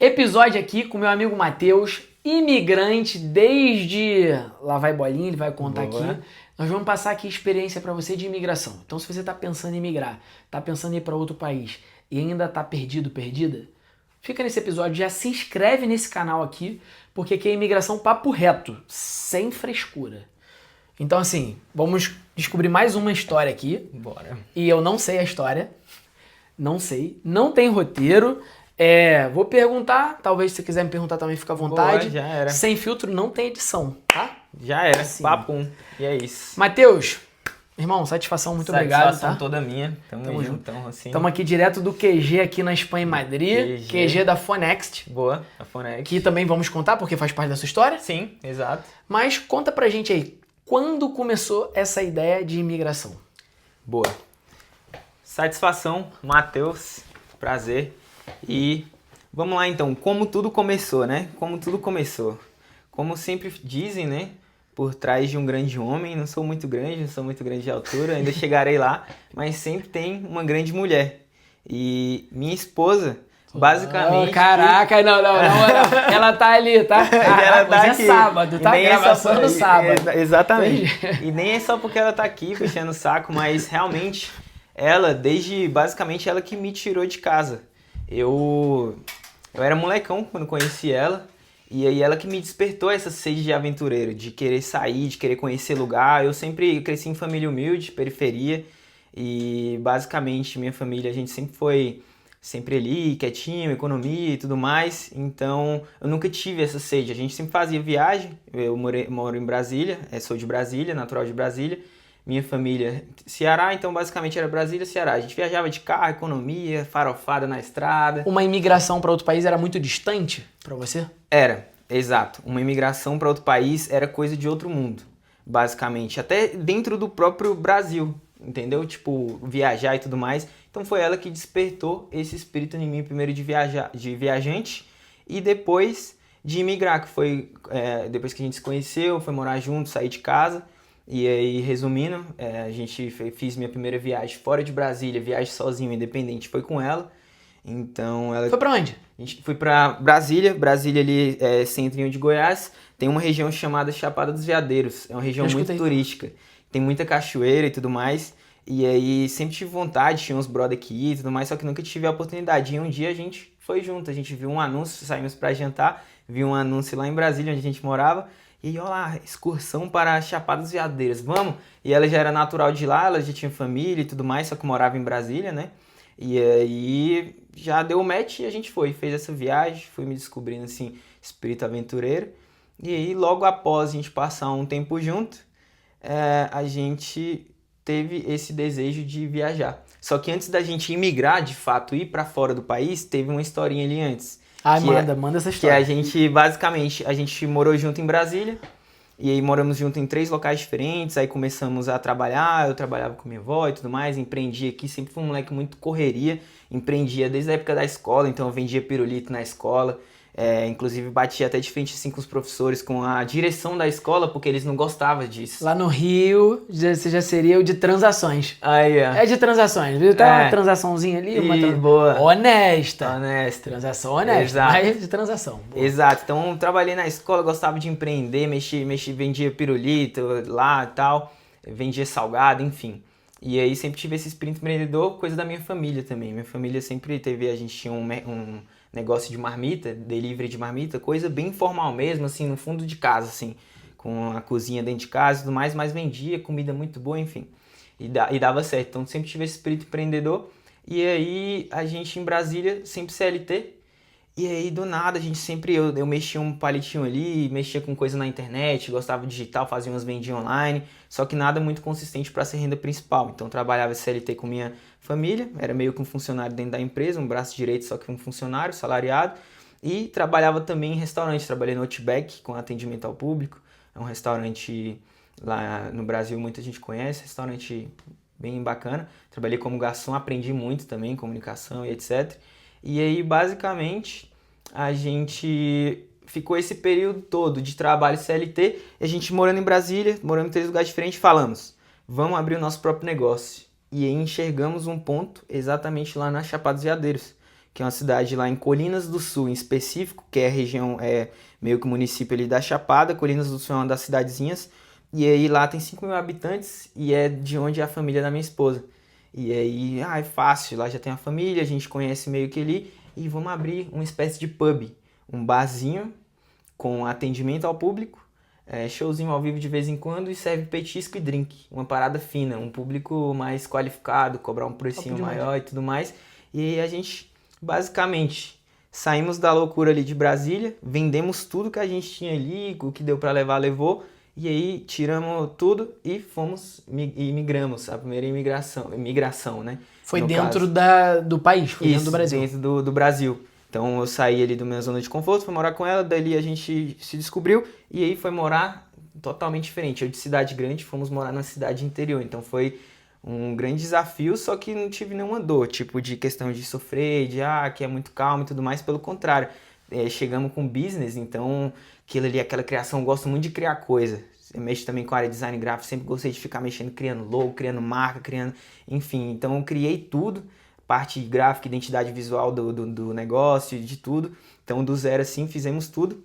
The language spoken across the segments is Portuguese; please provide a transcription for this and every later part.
Episódio aqui com meu amigo Matheus, imigrante desde... Lá vai bolinha, ele vai contar Boa. aqui. Nós vamos passar aqui experiência para você de imigração. Então se você está pensando em migrar, está pensando em ir para outro país e ainda está perdido, perdida, fica nesse episódio, já se inscreve nesse canal aqui, porque aqui é imigração papo reto, sem frescura. Então assim, vamos descobrir mais uma história aqui. Bora. E eu não sei a história, não sei, não tem roteiro. Vou perguntar, talvez se você quiser me perguntar também, fica à vontade. Boa, já era. Sem filtro, não tem edição, tá? Já era, Sim. papum. E é isso. Matheus, irmão, satisfação, muito obrigado, Satisfação tá? toda minha. Tamo Tamo junto. juntão, assim. Estamos aqui direto do QG aqui na Espanha, em Madrid, QG da Fonext, Boa, a Fonex. que também vamos contar porque faz parte da sua história. Sim, exato. Mas conta pra gente aí, quando começou essa ideia de imigração? Boa. Satisfação, Matheus. Prazer. E vamos lá então, como tudo começou, né? Como tudo começou. Como sempre dizem, né? Por trás de um grande homem, não sou muito grande de altura, ainda chegarei lá, mas sempre tem uma grande mulher. E minha esposa, basicamente... Oh, caraca, não, ela tá ali, tá? Ela tá Hoje aqui. é sábado, tá? E nem Gravação só- no sábado. Exatamente. E nem é só porque ela tá aqui puxando o saco, mas realmente ela, basicamente ela que me tirou de casa. Eu era molecão quando conheci ela, e aí ela que me despertou essa sede de aventureiro, de querer sair, de querer conhecer lugar. Eu sempre cresci em família humilde, periferia, e basicamente minha família, a gente sempre foi sempre ali, quietinho, economia e tudo mais, então eu nunca tive essa sede. A gente sempre fazia viagem, eu moro em Brasília, sou de Brasília, natural de Brasília, minha família Ceará, então basicamente era Brasília, Ceará. A gente viajava de carro, economia, farofada na estrada. Uma imigração para outro país era muito distante para você? Era, exato. Uma imigração para outro país era coisa de outro mundo, basicamente. Até dentro do próprio Brasil, entendeu? Tipo, viajar e tudo mais. Então foi ela que despertou esse espírito em mim, primeiro de viajante e depois de imigrar, que foi depois que a gente se conheceu, foi morar junto, sair de casa. E aí, resumindo, fiz minha primeira viagem fora de Brasília, viagem sozinho, independente, foi com ela. Então ela... Foi pra onde? A gente foi pra Brasília ali centrinho de Goiás, tem uma região chamada Chapada dos Veadeiros, é uma região muito turística, tem muita cachoeira e tudo mais, e aí sempre tive vontade, tinha uns brother que ia e tudo mais, só que nunca tive a oportunidade, e um dia a gente foi junto, a gente viu um anúncio, saímos pra jantar, viu um anúncio lá em Brasília, onde a gente morava, e olha lá, excursão para a Chapada dos Veadeiros, vamos? E ela já era natural de lá, ela já tinha família e tudo mais, só que morava em Brasília, né? E aí já deu o match e a gente fez essa viagem, fui me descobrindo assim, espírito aventureiro. E aí logo após a gente passar um tempo junto, a gente teve esse desejo de viajar. Só que antes da gente imigrar, de fato, ir para fora do país, teve uma historinha ali antes. Manda essa Que história. a gente, basicamente, a gente morou junto em Brasília, e aí moramos junto em 3 locais diferentes, aí começamos a trabalhar, eu trabalhava com minha avó e tudo mais, empreendi aqui, sempre fui um moleque muito correria, empreendia desde a época da escola, então eu vendia pirulito na escola, inclusive batia até de frente assim com os professores, com a direção da escola, porque eles não gostavam disso. Lá no Rio, você já seria o de transações. Aí, ó. É de transações, viu? Tá uma transaçãozinha ali, boa. Honesta. Transação honesta, Exato. mas de transação. Boa. Exato, então trabalhei na escola, gostava de empreender, vendia pirulito lá e tal, vendia salgado, enfim. E aí sempre tive esse espírito empreendedor, coisa da minha família também. Minha família sempre teve, a gente tinha um negócio de marmita, delivery de marmita, coisa bem informal mesmo, assim, no fundo de casa, assim, com a cozinha dentro de casa e tudo mais, mas vendia comida muito boa, enfim, e dava certo. Então sempre tive esse espírito empreendedor, e aí a gente em Brasília, sempre CLT, e aí do nada a gente sempre, eu mexia um palitinho ali, mexia com coisa na internet, gostava de digital, fazia umas vendinhas online, só que nada muito consistente para ser renda principal. Então trabalhava CLT com minha família, era meio que um funcionário dentro da empresa, um braço direito só que um funcionário, salariado, e trabalhava também em restaurante, trabalhei no Outback com atendimento ao público, é um restaurante lá no Brasil, muita gente conhece, restaurante bem bacana, trabalhei como garçom, aprendi muito também, comunicação e etc. E aí, basicamente, a gente ficou esse período todo de trabalho CLT, e a gente morando em Brasília, morando em 3 lugares diferentes, falamos, vamos abrir o nosso próprio negócio. E aí enxergamos um ponto exatamente lá na Chapada dos Veadeiros, que é uma cidade lá em Colinas do Sul, em específico, que é a região, meio que o município ali da Chapada. Colinas do Sul é uma das cidadezinhas, e aí lá tem 5 mil habitantes, e é de onde é a família da minha esposa. E aí, é fácil, lá já tem a família, a gente conhece meio que ali, e vamos abrir uma espécie de pub, um barzinho com atendimento ao público, showzinho ao vivo de vez em quando, e serve petisco e drink, uma parada fina, um público mais qualificado, cobrar um precinho maior e tudo mais. E aí a gente, basicamente, saímos da loucura ali de Brasília, vendemos tudo que a gente tinha ali, o que deu pra levar, levou, e aí tiramos tudo e migramos, a primeira imigração, né? Foi No dentro caso. do país, foi dentro Isso, do Brasil. dentro do Brasil. Então eu saí ali da minha zona de conforto, fui morar com ela, dali a gente se descobriu e aí foi morar totalmente diferente. Eu de cidade grande, fomos morar na cidade interior. Então foi um grande desafio, só que não tive nenhuma dor, tipo de questão de sofrer, que é muito calmo e tudo mais. Pelo contrário, chegamos com business, então aquilo ali, aquela criação, eu gosto muito de criar coisa. Eu mexo também com a área de design gráfico, sempre gostei de ficar mexendo, criando logo, criando marca, enfim. Então eu criei tudo. Parte gráfica, identidade visual do negócio, de tudo. Então, do zero, assim, fizemos tudo.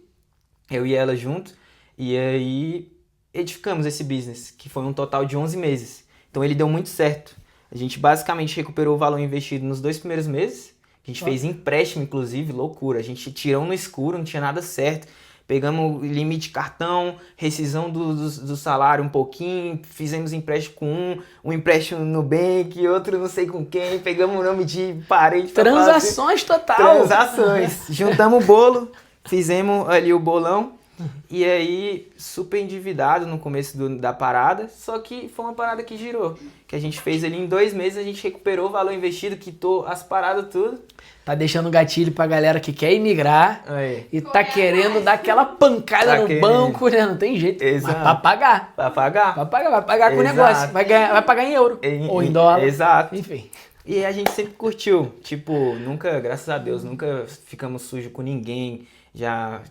Eu e ela junto. E aí, edificamos esse business, que foi um total de 11 meses. Então, ele deu muito certo. A gente basicamente recuperou o valor investido nos 2 primeiros meses. A gente fez empréstimo, inclusive, loucura. A gente tirou no escuro, não tinha nada certo. Pegamos limite de cartão, rescisão do salário um pouquinho, fizemos empréstimo com um empréstimo no Nubank, outro não sei com quem, pegamos o nome de parente. Transações total. Transações. Juntamos o bolo, fizemos ali o bolão. E aí, super endividado no começo da parada, só que foi uma parada que girou. Que a gente fez ali em 2 meses, a gente recuperou o valor investido, quitou as paradas tudo. Tá deixando gatilho pra galera que quer imigrar e tá querendo dar aquela pancada no banco, né? Não tem jeito. Exato. Mas pra pagar. Pra pagar. Vai pagar com o negócio. Vai pagar em euro. Ou em dólar. Exato. Enfim. E a gente sempre curtiu. Tipo, nunca, graças a Deus, nunca ficamos sujos com ninguém. Já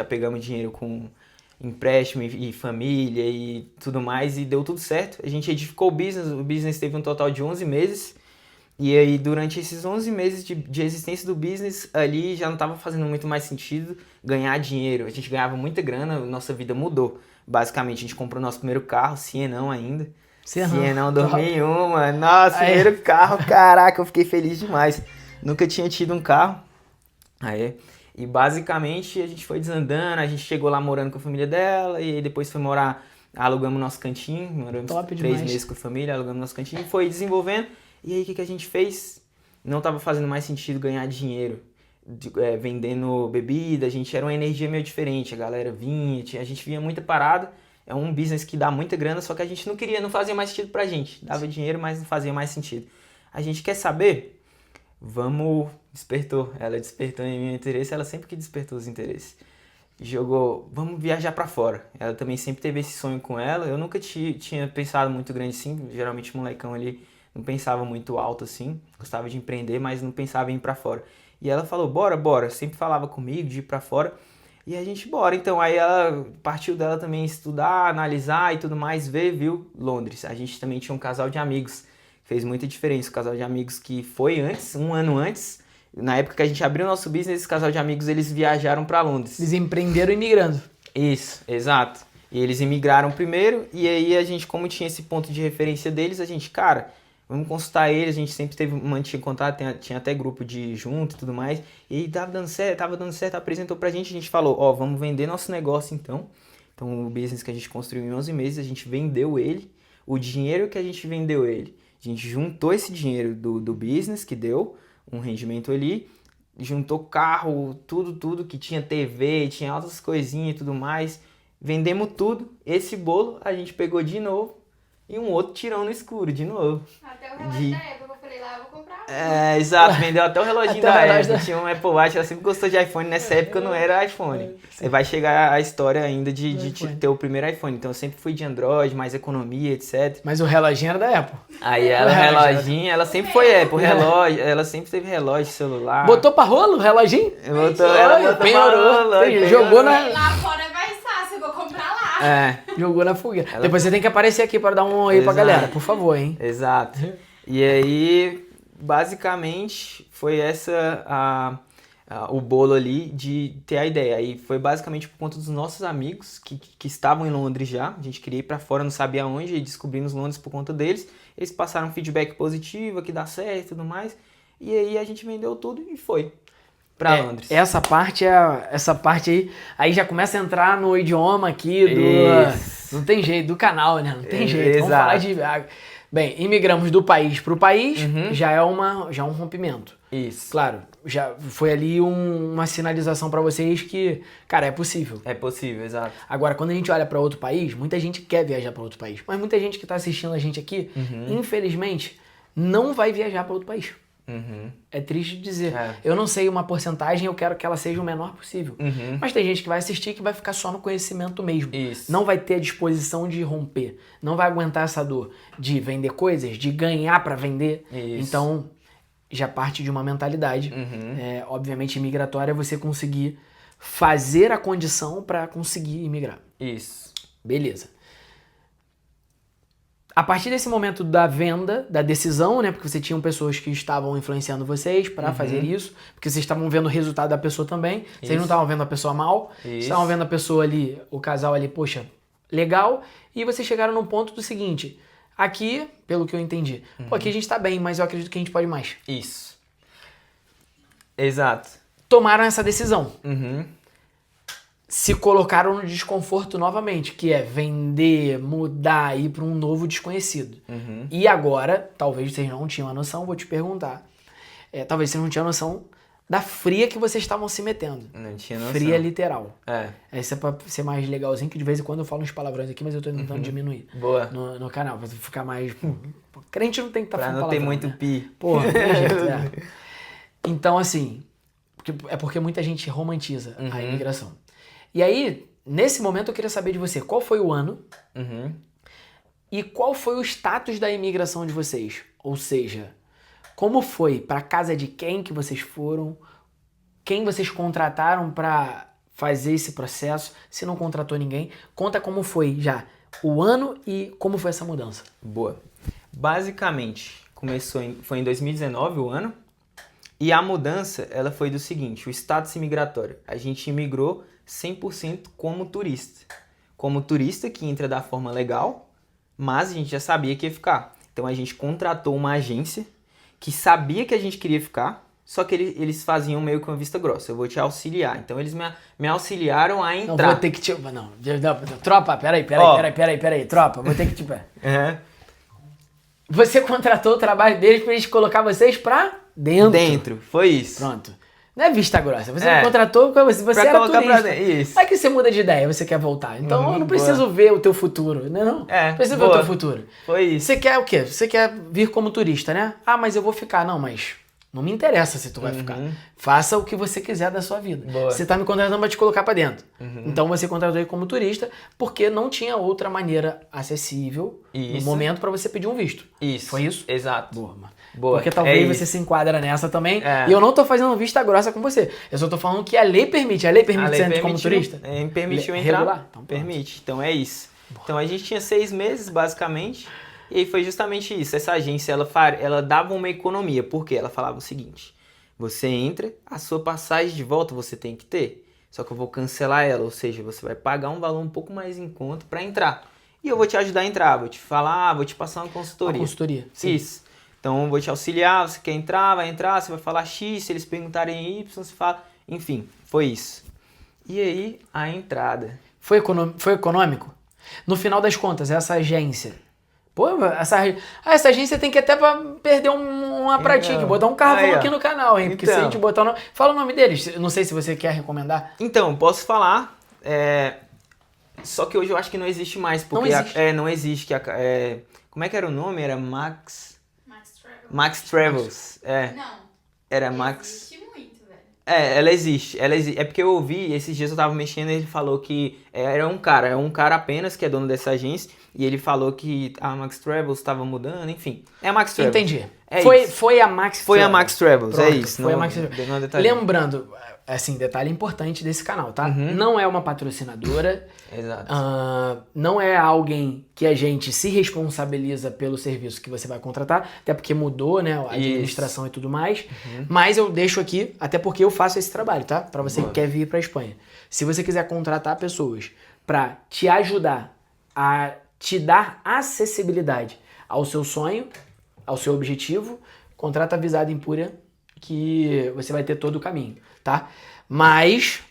pegamos dinheiro com empréstimo e família e tudo mais, e deu tudo certo. A gente edificou o business teve um total de 11 meses, e aí durante esses 11 meses de existência do business, ali já não estava fazendo muito mais sentido ganhar dinheiro. A gente ganhava muita grana, nossa vida mudou. Basicamente, a gente comprou nosso primeiro carro, Sienão ainda. Sienão 2001, mano. Nossa, primeiro carro, caraca, eu fiquei feliz demais. Nunca tinha tido um carro. E basicamente a gente foi desandando, a gente chegou lá morando com a família dela, e aí depois foi morar, alugamos nosso cantinho, moramos 3 meses com a família, alugamos nosso cantinho, e foi desenvolvendo. E aí o que a gente fez? Não estava fazendo mais sentido ganhar dinheiro, vendendo bebida, a gente era uma energia meio diferente, a galera vinha, a gente via muita parada, é um business que dá muita grana, só que a gente não fazia mais sentido pra gente, dava dinheiro, mas não fazia mais sentido. A gente quer saber? Ela despertou em meu interesse, ela sempre que despertou os interesses. Vamos viajar pra fora. Ela também sempre teve esse sonho com ela, eu nunca tinha pensado muito grande assim, geralmente molecão ali não pensava muito alto assim, gostava de empreender, mas não pensava em ir pra fora. E ela falou, bora, sempre falava comigo de ir pra fora, e a gente bora. Então aí ela partiu dela também estudar, analisar e tudo mais, viu Londres. A gente também tinha um casal de amigos, fez muita diferença, o casal de amigos que foi antes, 1 ano antes, na época que a gente abriu o nosso business, esse casal de amigos, eles viajaram pra Londres. Eles empreenderam imigrando. Isso, exato. E eles imigraram primeiro, e aí a gente, como tinha esse ponto de referência deles, a gente, vamos consultar eles, a gente sempre mantinha contato, tinha até grupo de junto e tudo mais, e aí tava dando certo, apresentou pra gente, a gente falou, vamos vender nosso negócio então. Então o business que a gente construiu em 11 meses, a gente vendeu ele, o dinheiro que a gente vendeu ele, a gente juntou esse dinheiro do business que deu um rendimento ali, juntou carro, tudo que tinha TV, tinha outras coisinhas e tudo mais, vendemos tudo, esse bolo a gente pegou de novo e um outro tirão no escuro de novo. Até o relógio da época, eu falei lá, eu vou comprar. Exato, vendeu até o reloginho da Apple, tinha um Apple Watch, ela sempre gostou de iPhone, nessa época não era iPhone. Aí vai chegar a história ainda de ter o primeiro iPhone, então eu sempre fui de Android, mais economia, etc. Mas o reloginho era da Apple. Aí ela, o reloginho, ela sempre foi Apple, relógio, ela sempre teve relógio, celular. Botou pra rolo o reloginho? Ela botou pra rolo. Jogou na... Lá fora é mais fácil, eu vou comprar lá. Jogou na fogueira. Depois você tem que aparecer aqui para dar um oi pra galera, por favor, hein? Exato. E aí, basicamente, foi o bolo ali de ter a ideia. Aí foi basicamente por conta dos nossos amigos que estavam em Londres já. A gente queria ir pra fora, não sabia onde, e descobrimos Londres por conta deles. Eles passaram um feedback positivo, que dá certo e tudo mais. E aí a gente vendeu tudo e foi pra Londres. Essa parte aí já começa a entrar no idioma aqui não tem jeito, do canal, né? Não tem jeito. Vamos falar de... Bem, imigramos do país pro país, já é um rompimento. Isso. Claro, já foi ali uma sinalização pra vocês que, cara, é possível. É possível, exato. Agora, quando a gente olha pra outro país, muita gente quer viajar pra outro país, mas muita gente que tá assistindo a gente aqui, infelizmente, não vai viajar pra outro país. É triste dizer. Eu não sei uma porcentagem, eu quero que ela seja o menor possível. Mas tem gente que vai assistir que vai ficar só no conhecimento mesmo. Isso. Não vai ter a disposição de romper. Não vai aguentar essa dor de vender coisas, de ganhar pra vender. Isso. Então, já parte de uma mentalidade. Obviamente, imigratória é você conseguir fazer a condição pra conseguir imigrar. Isso. Beleza. A partir desse momento da venda, da decisão, né? Porque você tinham pessoas que estavam influenciando vocês para fazer isso, porque vocês estavam vendo o resultado da pessoa também. Vocês não estavam vendo a pessoa mal, vocês estavam vendo a pessoa ali, o casal ali, poxa, legal. E vocês chegaram num ponto do seguinte: aqui, pelo que eu entendi, pô, aqui a gente tá bem, mas eu acredito que a gente pode mais. Isso. Exato. Tomaram essa decisão. Se colocaram no desconforto novamente, que é vender, mudar, ir para um novo desconhecido. E agora, talvez vocês não tinham a noção, vou te perguntar. Talvez vocês não tinham a noção da fria que vocês estavam se metendo. Não tinha noção. Fria literal. É. Isso é pra ser mais legalzinho, que de vez em quando eu falo uns palavrões aqui, mas eu tô tentando diminuir. Boa. No canal, pra ficar mais... Crente não tem que estar falando Pra não palavrão, ter muito né? pi. Porra, não tem jeito, Então, assim, é porque muita gente romantiza a imigração. E aí, nesse momento, eu queria saber de você, qual foi o ano e qual foi o status da imigração de vocês? Ou seja, como foi? Pra casa de quem que vocês foram? Quem vocês contrataram pra fazer esse processo? Se não contratou ninguém, conta como foi já o ano e como foi essa mudança. Boa. Basicamente, foi em 2019 o ano, e a mudança, ela foi do seguinte: o status imigratório. A gente imigrou 100% como turista. Como turista que entra da forma legal, mas a gente já sabia que ia ficar. Então a gente contratou uma agência que sabia que a gente queria ficar, só que eles faziam meio que uma vista grossa. Eu vou te auxiliar. Então eles me auxiliaram a entrar. Não, vou ter que te... Não, tropa, peraí. Tropa, vou ter que te... Você contratou o trabalho deles pra eles colocar vocês pra dentro. Dentro, foi isso. Pronto. Não é vista grossa. Você contratou porque você pra era colocar turista. pra dentro. Isso. Aí que você muda de ideia, você quer voltar. Então eu não preciso ver o teu futuro, né? Não preciso ver o teu futuro. Foi isso. Você quer o quê? Você quer vir como turista, né? Ah, mas eu vou ficar. Não, mas não me interessa se tu vai ficar. Faça o que você quiser da sua vida. Boa. Você tá me contratando pra te colocar pra dentro. Então você contratou ele como turista porque não tinha outra maneira acessível no momento pra você pedir um visto. Isso. Foi isso? Exato. Boa. Porque talvez você se enquadra nessa também. E eu não tô fazendo vista grossa com você. Eu só tô falando que a lei permite. A lei permite você entrar como turista? Permitiu entrar. Regular? Então, permite. Então é isso. Então a gente tinha 6 meses, basicamente. E aí foi justamente isso. Essa agência, ela dava uma economia. Por quê? Ela falava o seguinte: você entra, a sua passagem de volta você tem que ter. Só que eu vou cancelar ela. Ou seja, você vai pagar um valor um pouco mais em conta para entrar. E eu vou te ajudar a entrar. Vou te falar, vou te passar uma consultoria. Uma consultoria. Sim. Isso. Então eu vou te auxiliar, você quer entrar, vai entrar, você vai falar X, se eles perguntarem Y, você fala... Enfim, foi isso. E aí, a entrada. Foi econômico? No final das contas, essa agência... Pô, essa agência tem que até pra perder uma pratinha, botar um carvão aqui no canal, hein? Porque se a gente botar o nome... Fala o nome deles, não sei se você quer recomendar. Então, posso falar, só que hoje eu acho que não existe mais, porque... Não existe. Não existe. Como é que era o nome? Era Max Travels. Não. Era Max... Existe muito, velho. Ela existe. É porque eu ouvi, esses dias eu tava mexendo e ele falou que é um cara apenas que é dono dessa agência, e ele falou que a Max Travels estava mudando, enfim. É a Max Travels. Entendi. Foi a Max Foi Travel. a Max Travels, Pronto, isso. Foi não, a Max Travel. não detalhei. Lembrando, assim, detalhe importante desse canal, tá? Não é uma patrocinadora. Exato. Não é alguém que a gente se responsabiliza pelo serviço que você vai contratar, até porque mudou, né, a administração e tudo mais. Mas eu deixo aqui, até porque eu faço esse trabalho, tá? Pra você que quer vir pra Espanha. Se você quiser contratar pessoas pra te ajudar a te dar acessibilidade ao seu sonho, ao seu objetivo, contrata a Visada Empúria, que você vai ter todo o caminho, tá? Mas,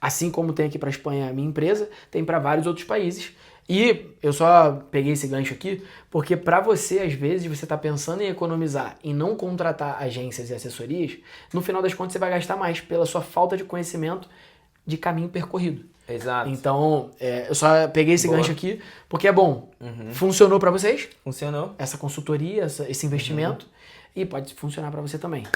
assim como tem aqui para Espanha a minha empresa, tem para vários outros países. E eu só peguei esse gancho aqui porque para você, às vezes, você tá pensando em economizar e não contratar agências e assessorias, no final das contas você vai gastar mais pela sua falta de conhecimento de caminho percorrido. Exato. Então, eu só peguei esse gancho aqui porque é bom. Funcionou para vocês? Funcionou. Essa consultoria, esse investimento. E pode funcionar para você também.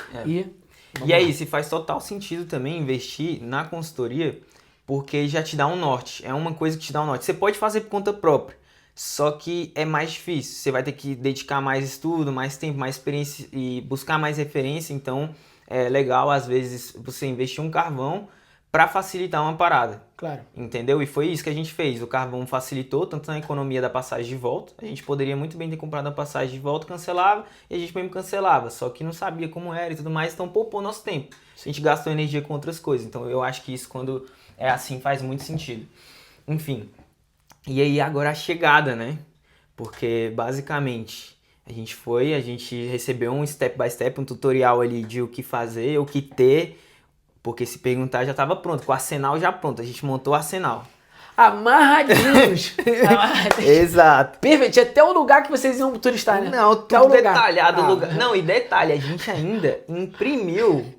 E aí, se faz total sentido também investir na consultoria, porque já te dá um norte. É uma coisa que te dá um norte. Você pode fazer por conta própria, só que é mais difícil. Você vai ter que dedicar mais estudo, mais tempo, mais experiência e buscar mais referência. Então, é legal, às vezes, você investir um carvão para facilitar uma parada. Claro. Entendeu? E foi isso que a gente fez. O carvão facilitou tanto na economia da passagem de volta. A gente poderia muito bem ter comprado a passagem de volta, cancelava, e a gente mesmo cancelava. Só que não sabia como era e tudo mais, então poupou nosso tempo. A gente gastou energia com outras coisas. Então eu acho que isso, quando é assim, faz muito sentido. Enfim. E aí agora a chegada, né? Porque basicamente a gente recebeu um step by step, um tutorial ali de o que fazer, o que ter. Porque se perguntar já estava pronto, com o arsenal já pronto. A gente montou o arsenal. Amarradinhos. Exato. Perfeito. Tinha até o lugar que vocês iam turistar, né? Não, até tudo detalhado o lugar. Não, Não, e detalhe, a gente ainda imprimiu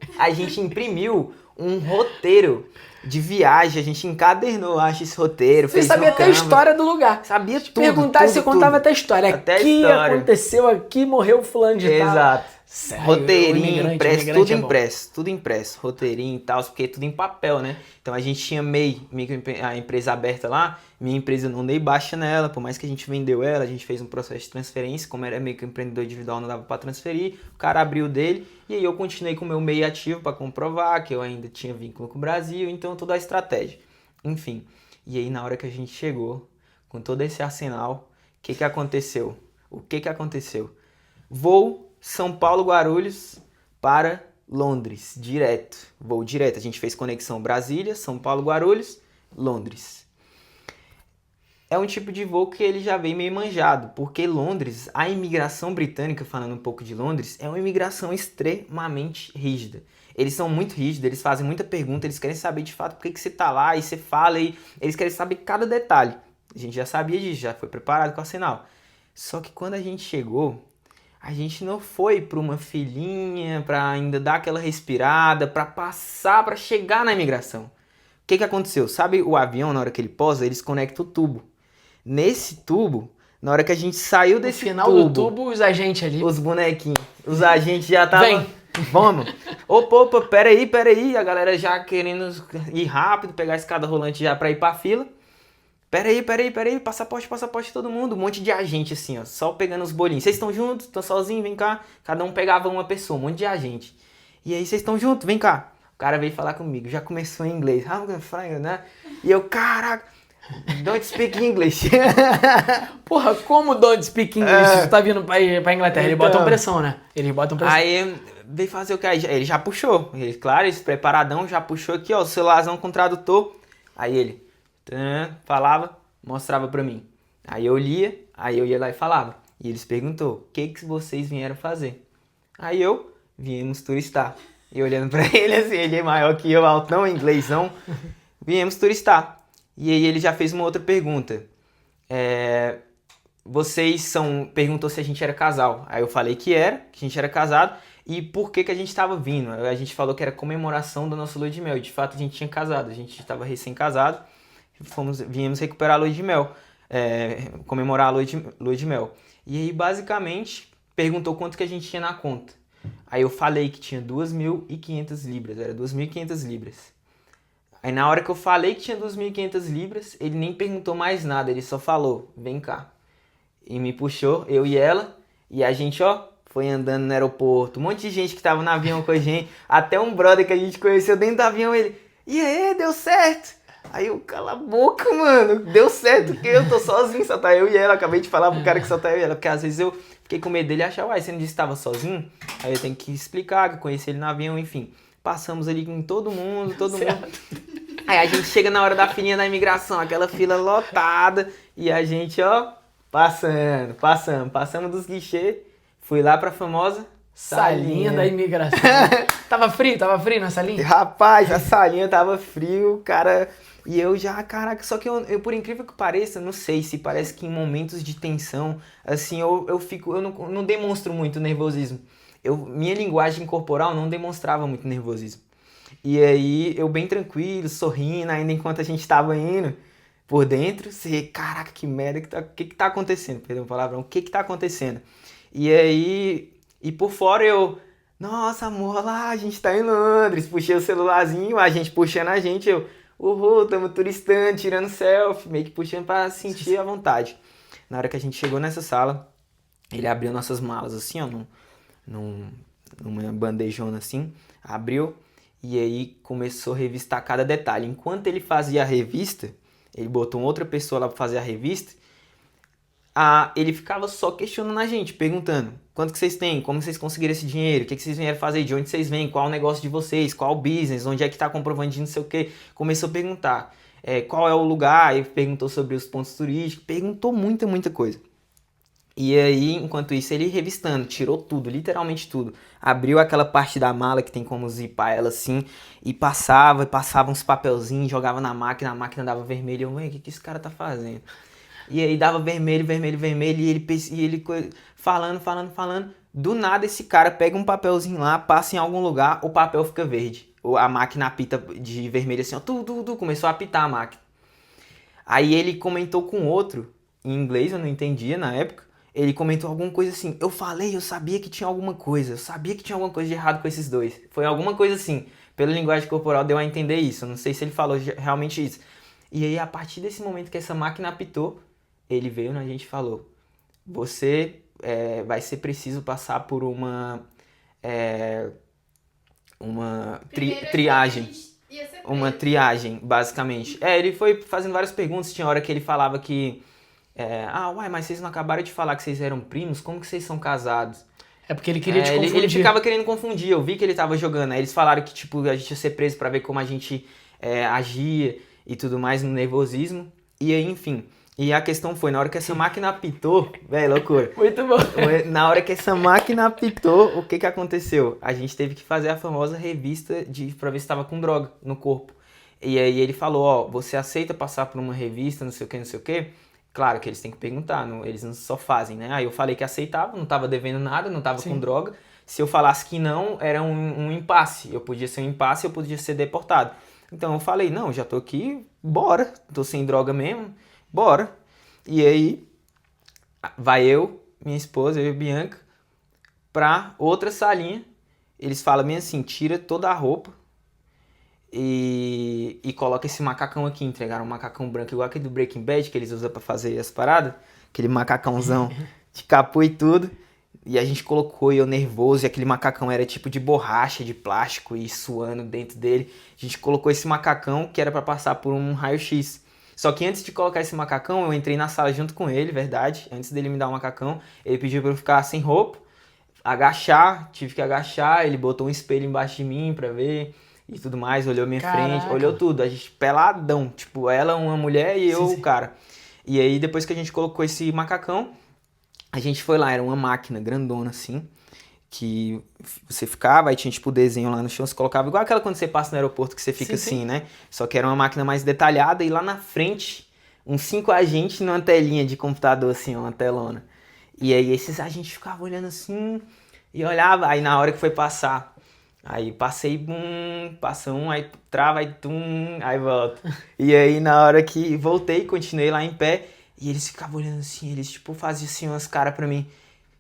um roteiro de viagem. A gente encadernou, acho, esse roteiro. Você sabia até a história do lugar. Sabia tudo. Perguntar e você contava até a história. Até a aqui história. aconteceu, aqui morreu fulano de tal. Exato. Sério, Roteirinho, impresso, tudo é bom. impresso, tudo impresso, roteirinho e tal, porque é tudo em papel, né? Então a gente tinha a empresa aberta lá, minha empresa não dei baixa nela, por mais que a gente vendeu ela, a gente fez um processo de transferência, como era meio que empreendedor individual, não dava para transferir, o cara abriu o dele, e aí eu continuei com o meu MEI ativo para comprovar que eu ainda tinha vínculo com o Brasil, então toda a estratégia. Enfim, e aí na hora que a gente chegou, com todo esse arsenal, o que aconteceu? Voo São Paulo, Guarulhos para Londres, direto, voo direto. A gente fez conexão Brasília, São Paulo, Guarulhos, Londres. É um tipo de voo que ele já vem meio manjado, porque Londres, a imigração britânica, falando um pouco de Londres, é uma imigração extremamente rígida. Eles são muito rígidos, eles fazem muita pergunta, eles querem saber de fato por que você tá lá, e você fala, e eles querem saber cada detalhe. A gente já sabia disso, já foi preparado com o arsenal. Só que quando a gente chegou, a gente não foi para uma filinha, para ainda dar aquela respirada, para passar, para chegar na imigração. O que aconteceu? Sabe o avião, na hora que ele pousa, eles conectam o tubo. Nesse tubo, na hora que a gente saiu desse tubo... No final do tubo, os agentes ali... Os bonequinhos, os agentes já estavam... Vem! Vamos! Opa, peraí, a galera já querendo ir rápido, pegar a escada rolante já para ir para a fila. Peraí, passaporte, todo mundo, um monte de agente assim, ó, só pegando os bolinhos. Vocês estão juntos? Estão sozinhos? Vem cá. Cada um pegava uma pessoa, um monte de agente. E aí, vocês estão juntos? Vem cá. O cara veio falar comigo, já começou em inglês. Né? E eu, caraca, don't speak English. Porra, como don't speak English? Você tá vindo pra Inglaterra, eles botam pressão, né? Aí, veio fazer o que? Aí ele já puxou. Ele, claro, esse preparadão já puxou aqui, ó, o celularzão com o tradutor. Aí ele... falava, mostrava pra mim. Aí eu lia, aí eu ia lá e falava. E eles perguntou, o que vocês vieram fazer? Aí eu, viemos turistar. E olhando pra ele assim, ele é maior que eu, altão, inglêsão. Viemos turistar. E aí ele já fez uma outra pergunta. Perguntou se a gente era casal. Aí eu falei que a gente era casado. E por que a gente estava vindo? A gente falou que era comemoração da nossa lua de mel. E de fato a gente tinha casado, a gente estava recém-casado. Viemos recuperar a lua de mel, comemorar a lua de mel. E aí, basicamente, perguntou quanto que a gente tinha na conta. Aí eu falei que tinha 2.500 libras, era 2.500 libras. Aí na hora que eu falei que tinha 2.500 libras, ele nem perguntou mais nada, ele só falou, vem cá. E me puxou, eu e ela, E a gente, ó, foi andando no aeroporto. Um monte de gente que tava no avião com a gente. Até um brother que a gente conheceu dentro do avião, ele... E aí, deu certo? Aí eu, cala a boca, mano. Deu certo que eu tô sozinho, só tá eu e ela. Acabei de falar pro cara que só tá eu e ela. Porque às vezes eu fiquei com medo dele achar, uai, você não disse que tava sozinho? Aí eu tenho que explicar que eu conheci ele no avião, enfim. Passamos ali com todo mundo. Aí a gente chega na hora da filinha da imigração, aquela fila lotada. E a gente, ó, passamos dos guichês. Fui lá pra famosa salinha da imigração. Tava frio na salinha? Rapaz, a salinha tava frio, cara. E eu já, caraca, só que eu por incrível que pareça, não sei se parece que em momentos de tensão, assim, eu não demonstro muito nervosismo. Minha linguagem corporal não demonstrava muito nervosismo. E aí, eu bem tranquilo, sorrindo, ainda enquanto a gente tava indo por dentro, você, caraca, que merda, o que tá acontecendo? Perdão o palavrão, o que tá acontecendo? E aí, e por fora eu, nossa, amor, lá, a gente tá em Londres, puxei o celularzinho, a gente puxando a gente, eu, tamo turistando, tirando selfie, meio que puxando pra sentir a vontade. Na hora que a gente chegou nessa sala, ele abriu nossas malas assim, ó, numa bandejona assim, abriu e aí começou a revistar cada detalhe. Enquanto ele fazia a revista, ele botou outra pessoa lá pra fazer a revista, ele ficava só questionando a gente, perguntando quanto que vocês têm, como vocês conseguiram esse dinheiro, o que vocês vieram fazer, de onde vocês vêm, qual o negócio de vocês, qual o business, onde é que tá comprovando de não sei o que. Começou a perguntar qual é o lugar, aí perguntou sobre os pontos turísticos, perguntou muita coisa. E aí, enquanto isso, ele revistando, tirou tudo, literalmente tudo. Abriu aquela parte da mala que tem como zipar ela assim, e passava uns papelzinhos, jogava na máquina, a máquina dava vermelho. Eu, o que esse cara tá fazendo? E aí dava vermelho, e ele falando. Do nada esse cara pega um papelzinho lá, passa em algum lugar, o papel fica verde. A máquina apita de vermelho assim, ó, começou a apitar a máquina. Aí ele comentou com outro, em inglês, eu não entendia na época, ele comentou alguma coisa assim, eu sabia que tinha alguma coisa de errado com esses dois. Foi alguma coisa assim, pela linguagem corporal deu a entender isso, eu não sei se ele falou realmente isso. E aí a partir desse momento que essa máquina apitou, ele veio na gente e falou, você vai ser preciso passar por uma triagem. Uma triagem, basicamente. Ele foi fazendo várias perguntas, tinha hora que ele falava que mas vocês não acabaram de falar que vocês eram primos, como que vocês são casados? É porque ele queria te confundir. Ele ficava querendo confundir, eu vi que ele tava jogando, aí eles falaram que tipo, a gente ia ser preso pra ver como a gente agia e tudo mais no nervosismo, e aí enfim... E a questão foi, na hora que essa máquina apitou, velho, loucura. Muito bom. Na hora que essa máquina apitou, o que aconteceu? A gente teve que fazer a famosa revista pra ver se tava com droga no corpo. E aí ele falou, você aceita passar por uma revista, não sei o que? Claro que eles têm que perguntar, eles não só fazem, né? Aí eu falei que aceitava, não tava devendo nada, não tava com droga. Se eu falasse que não, era um impasse. Eu podia ser um impasse, eu podia ser deportado. Então eu falei, não, já tô aqui, bora, tô sem droga mesmo. Bora. E aí, vai eu, minha esposa, eu e a Bianca, pra outra salinha. Eles falam bem assim, tira toda a roupa e coloca esse macacão aqui. Entregaram um macacão branco, igual aquele do Breaking Bad, que eles usam pra fazer as paradas. Aquele macacãozão de capô e tudo. E a gente colocou, e eu nervoso, e aquele macacão era tipo de borracha, de plástico, e suando dentro dele. A gente colocou esse macacão, que era pra passar por um raio-x. Só que antes de colocar esse macacão, eu entrei na sala junto com ele, verdade. Antes dele me dar o macacão, ele pediu pra eu ficar sem roupa, tive que agachar, ele botou um espelho embaixo de mim pra ver e tudo mais, olhou minha frente, olhou tudo. A gente peladão, tipo, ela uma mulher e eu o cara. E aí depois que a gente colocou esse macacão, a gente foi lá, era uma máquina grandona assim, que você ficava, aí tinha tipo desenho lá no chão, você colocava igual aquela quando você passa no aeroporto que você fica assim, né? Só que era uma máquina mais detalhada e lá na frente, uns 5 agentes numa telinha de computador assim, uma telona. E aí esses agentes ficavam olhando assim e olhava, aí na hora que foi passar, aí passei, passa um, aí trava, aí aí volta. E aí na hora que voltei, continuei lá em pé e eles ficavam olhando assim, eles tipo faziam assim umas caras pra mim,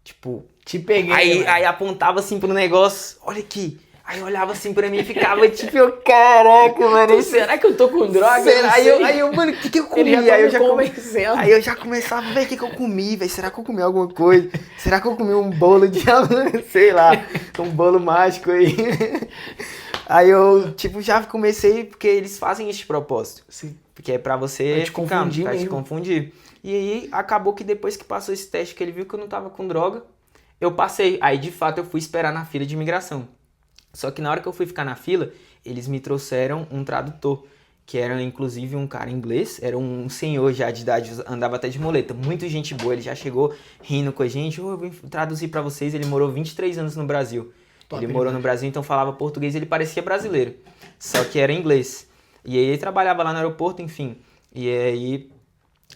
tipo... Te peguei. Aí apontava assim pro negócio, olha aqui. Aí eu olhava assim pra mim e ficava tipo, caraca, mano. Será que eu tô com droga? Será? Aí eu, mano, o que eu comi? Aí eu já começava, velho, o que eu comi, velho? Será que eu comi alguma coisa? Será que eu comi um bolo de, sei lá, um bolo mágico aí? Aí eu, tipo, já comecei, porque eles fazem esse propósito. Sim. Porque é pra você te confundir pra te mesmo. confundir. E aí, acabou que depois que passou esse teste, que ele viu que eu não tava com droga, eu passei. Aí, de fato, eu fui esperar na fila de imigração. Só que na hora que eu fui ficar na fila, eles me trouxeram um tradutor, que era inclusive um cara inglês, era um senhor já de idade, andava até de muleta, muito gente boa, ele já chegou rindo com a gente, eu vim traduzir pra vocês, ele morou 23 anos no Brasil. Top, ele morou no Brasil, então falava português, ele parecia brasileiro, só que era inglês. E aí ele trabalhava lá no aeroporto, enfim. E aí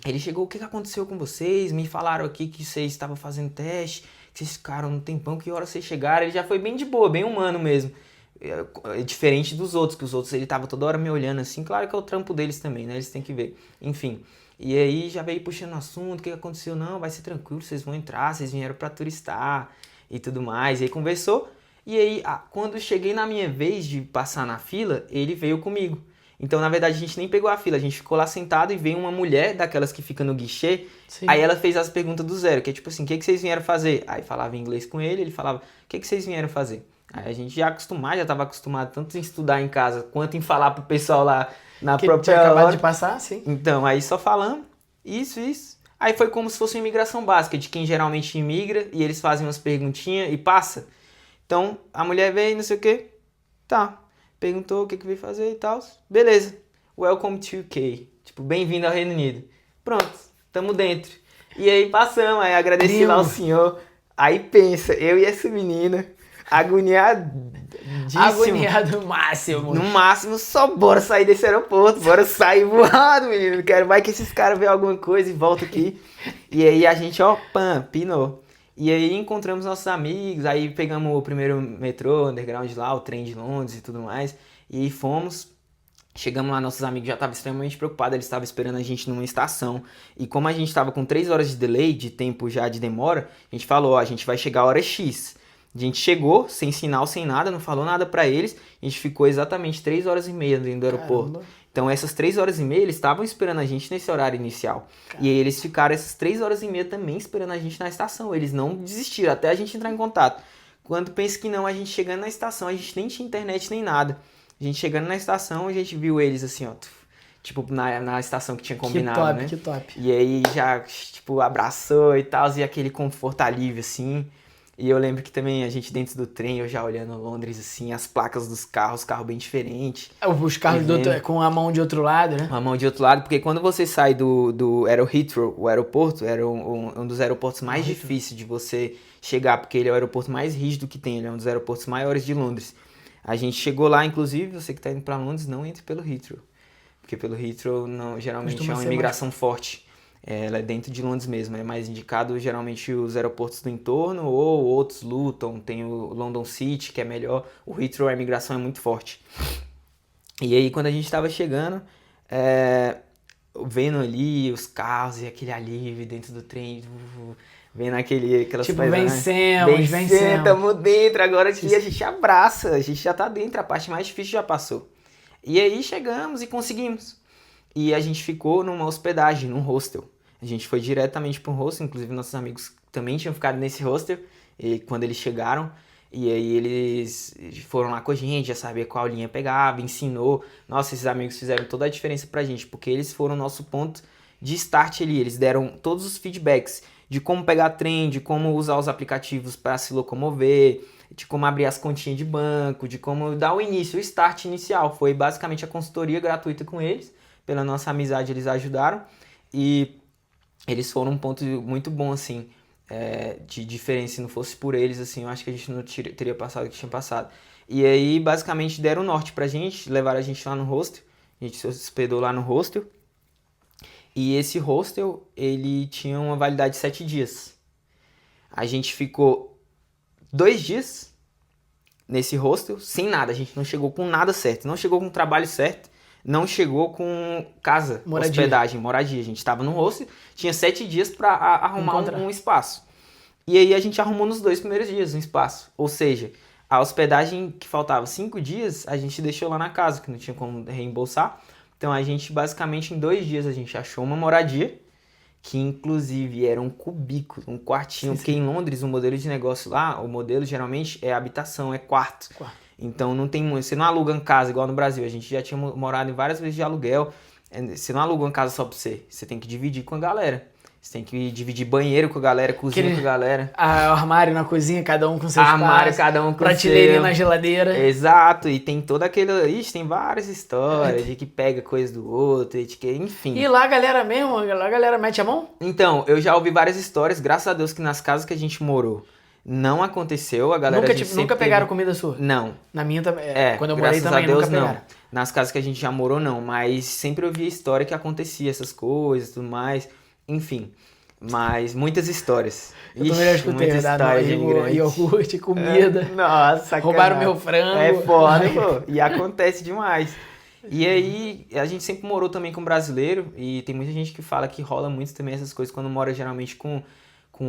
ele chegou, o que aconteceu com vocês? Me falaram aqui que vocês estavam fazendo teste, que vocês ficaram um tempão, que hora vocês chegaram? Ele já foi bem de boa, bem humano mesmo. Diferente dos outros, que os outros ele tava toda hora me olhando assim. Claro que é o trampo deles também, né? Eles têm que ver. Enfim. E aí já veio puxando o assunto, o que aconteceu? Não, vai ser tranquilo, vocês vão entrar, vocês vieram pra turistar e tudo mais. E aí conversou. E aí, quando eu cheguei na minha vez de passar na fila, ele veio comigo. Então, na verdade, a gente nem pegou a fila, a gente ficou lá sentado e veio uma mulher daquelas que fica no guichê. Sim. Aí ela fez as perguntas do zero, que é tipo assim, o que vocês vieram fazer? Aí falava em inglês com ele, ele falava, o que vocês vieram fazer? Aí a gente já estava acostumado tanto em estudar em casa, quanto em falar pro pessoal lá na que própria tinha acabado hora. de passar, sim. Então, aí só falando, isso. Aí foi como se fosse uma imigração básica, de quem geralmente imigra, e eles fazem umas perguntinhas e passa. Então, a mulher veio, não sei o quê, tá. Perguntou o que veio fazer e tal. Beleza. Welcome to UK. Tipo, bem-vindo ao Reino Unido. Pronto, tamo dentro. E aí passamos, aí agradeci lá ao senhor. Aí pensa, eu e essa menina, agoniadíssimo. Agoniado máximo. No máximo, só bora sair desse aeroporto. Bora sair voado, menino. Vai que esses caras veem alguma coisa e voltam aqui. E aí a gente, pinou. E aí encontramos nossos amigos, aí pegamos o primeiro metrô, underground lá, o trem de Londres e tudo mais, e fomos, chegamos lá, nossos amigos já estavam extremamente preocupados, eles estavam esperando a gente numa estação, e como a gente estava com 3 horas de delay, de tempo já de demora, a gente falou, a gente vai chegar a hora X. A gente chegou, sem sinal, sem nada, não falou nada pra eles, a gente ficou exatamente 3 horas e meia dentro do aeroporto. Caramba. Então essas 3 horas e meia, eles estavam esperando a gente nesse horário inicial. Caramba. E aí eles ficaram essas 3 horas e meia também esperando a gente na estação. Eles não desistiram até a gente entrar em contato. Quando pensa que não, a gente chegando na estação, a gente nem tinha internet nem nada. A gente chegando na estação, a gente viu eles assim, ó, tipo na estação que tinha combinado, né? Que top. E aí já, tipo, abraçou e tal, e aquele conforto, alívio, assim. E eu lembro que também a gente dentro do trem, eu já olhando Londres, assim, as placas dos carros, carro bem diferente. Os carros com a mão de outro lado, né? Com a mão de outro lado, porque quando você sai era o Heathrow, o aeroporto, era um dos aeroportos mais difíceis de você chegar, porque ele é o aeroporto mais rígido que tem, ele é um dos aeroportos maiores de Londres. A gente chegou lá, inclusive, você que tá indo pra Londres, não entre pelo Heathrow. Porque pelo Heathrow, geralmente é uma imigração forte. Ela é dentro de Londres mesmo, é mais indicado geralmente os aeroportos do entorno ou outros, Luton, tem o London City, que é melhor, o Heathrow, a imigração é muito forte. E aí quando a gente estava chegando, vendo ali os carros e aquele alívio dentro do trem, vendo aquelas tipo, paisagens. Vencemos, estamos dentro, agora aqui a gente abraça, a gente já tá dentro, a parte mais difícil já passou. E aí chegamos e conseguimos. E a gente ficou numa hospedagem, num hostel. A gente foi diretamente para um hostel, inclusive nossos amigos também tinham ficado nesse hostel e quando eles chegaram. E aí eles foram lá com a gente, já sabia qual linha pegava, ensinou. Nossa, esses amigos fizeram toda a diferença pra gente, porque eles foram o nosso ponto de start ali. Eles deram todos os feedbacks de como pegar trem, de como usar os aplicativos para se locomover, de como abrir as continhas de banco, de como dar o início, o start inicial. Foi basicamente a consultoria gratuita com eles. Pela nossa amizade, eles ajudaram e eles foram um ponto muito bom, assim, de diferença. Se não fosse por eles, assim, eu acho que a gente não teria passado o que tinha passado. E aí, basicamente, deram o norte pra gente, levaram a gente lá no hostel, a gente se hospedou lá no hostel, e esse hostel, ele tinha uma validade de 7 dias. A gente ficou 2 dias nesse hostel, sem nada, a gente não chegou com nada certo, não chegou com o trabalho certo, não chegou com casa, hospedagem, moradia. A gente estava no hostel, tinha 7 dias para arrumar um espaço. E aí a gente arrumou nos 2 primeiros dias um espaço. Ou seja, A hospedagem que faltava 5 dias, a gente deixou lá na casa, que não tinha como reembolsar. Então a gente, basicamente, em 2 dias, a gente achou uma moradia, que inclusive era um cubículo, um quartinho, porque em Londres o modelo de negócio lá, o modelo geralmente é habitação, é quarto. Então não tem, você não aluga uma casa igual no Brasil, a gente já tinha morado em várias vezes de aluguel, você não aluga uma casa só pra você tem que dividir com a galera. Você tem que dividir banheiro com a galera, cozinha com a galera. Armário na cozinha, cada um com seu espaço. Armário, cada um com prateleira na geladeira. Exato, e tem toda aquela... Ixi, tem várias histórias de que pega coisa do outro, de que, enfim. E lá a galera mesmo, lá a galera mete a mão? Então, eu já ouvi várias histórias, graças a Deus que nas casas que a gente morou não aconteceu, a galera... Nunca pegaram comida sua? Não. Na minha também, quando eu morei também Deus, nunca pegaram. Não. Nas casas que a gente já morou, não, mas sempre ouvi a história que acontecia essas coisas, tudo mais, enfim... Mas muitas histórias. Eu também já escutei, muita história de imigrante. Iogurte, comida. Nossa, roubaram meu frango. É foda, pô. E acontece demais. E aí, a gente sempre morou também com brasileiro. E tem muita gente que fala que rola muito também essas coisas quando mora geralmente com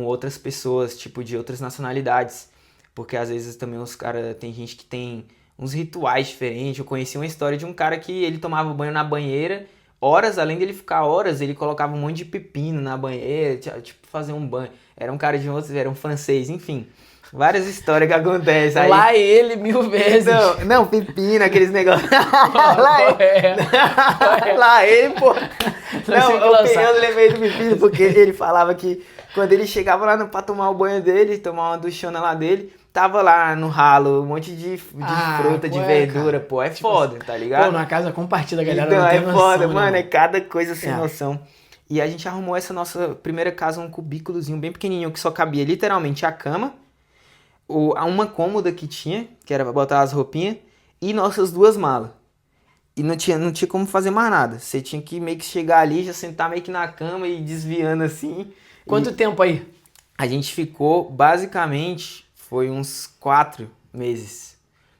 outras pessoas, tipo, de outras nacionalidades. Porque às vezes também os caras... Tem gente que tem uns rituais diferentes. Eu conheci uma história de um cara que ele tomava banho na banheira... Horas, além dele ficar horas, ele colocava um monte de pepino na banheira, tipo, fazer um banho. Era um cara de outro, era um francês, enfim. Várias histórias que acontecem. Aí... Lá ele 1000 vezes. Não, pepino, aqueles negócios. Lá ele, pô. Não, eu lembrei do pepino, porque ele falava que quando ele chegava lá pra tomar o banho dele, tomar uma duchona lá dele... Tava lá no ralo, um monte de fruta, de verdura, cara. Pô, é tipo foda, tá ligado? Pô, numa casa compartilhada, a galera então, não tem noção, foda, né? mano, é cada coisa sem noção. E a gente arrumou essa nossa primeira casa, um cubículozinho bem pequenininho, que só cabia literalmente a cama, uma cômoda que tinha, que era pra botar as roupinhas, e nossas 2 malas. E não tinha como fazer mais nada. Você tinha que meio que chegar ali, já sentar meio que na cama e ir desviando assim. Quanto tempo aí? A gente ficou, basicamente... Foi uns 4 meses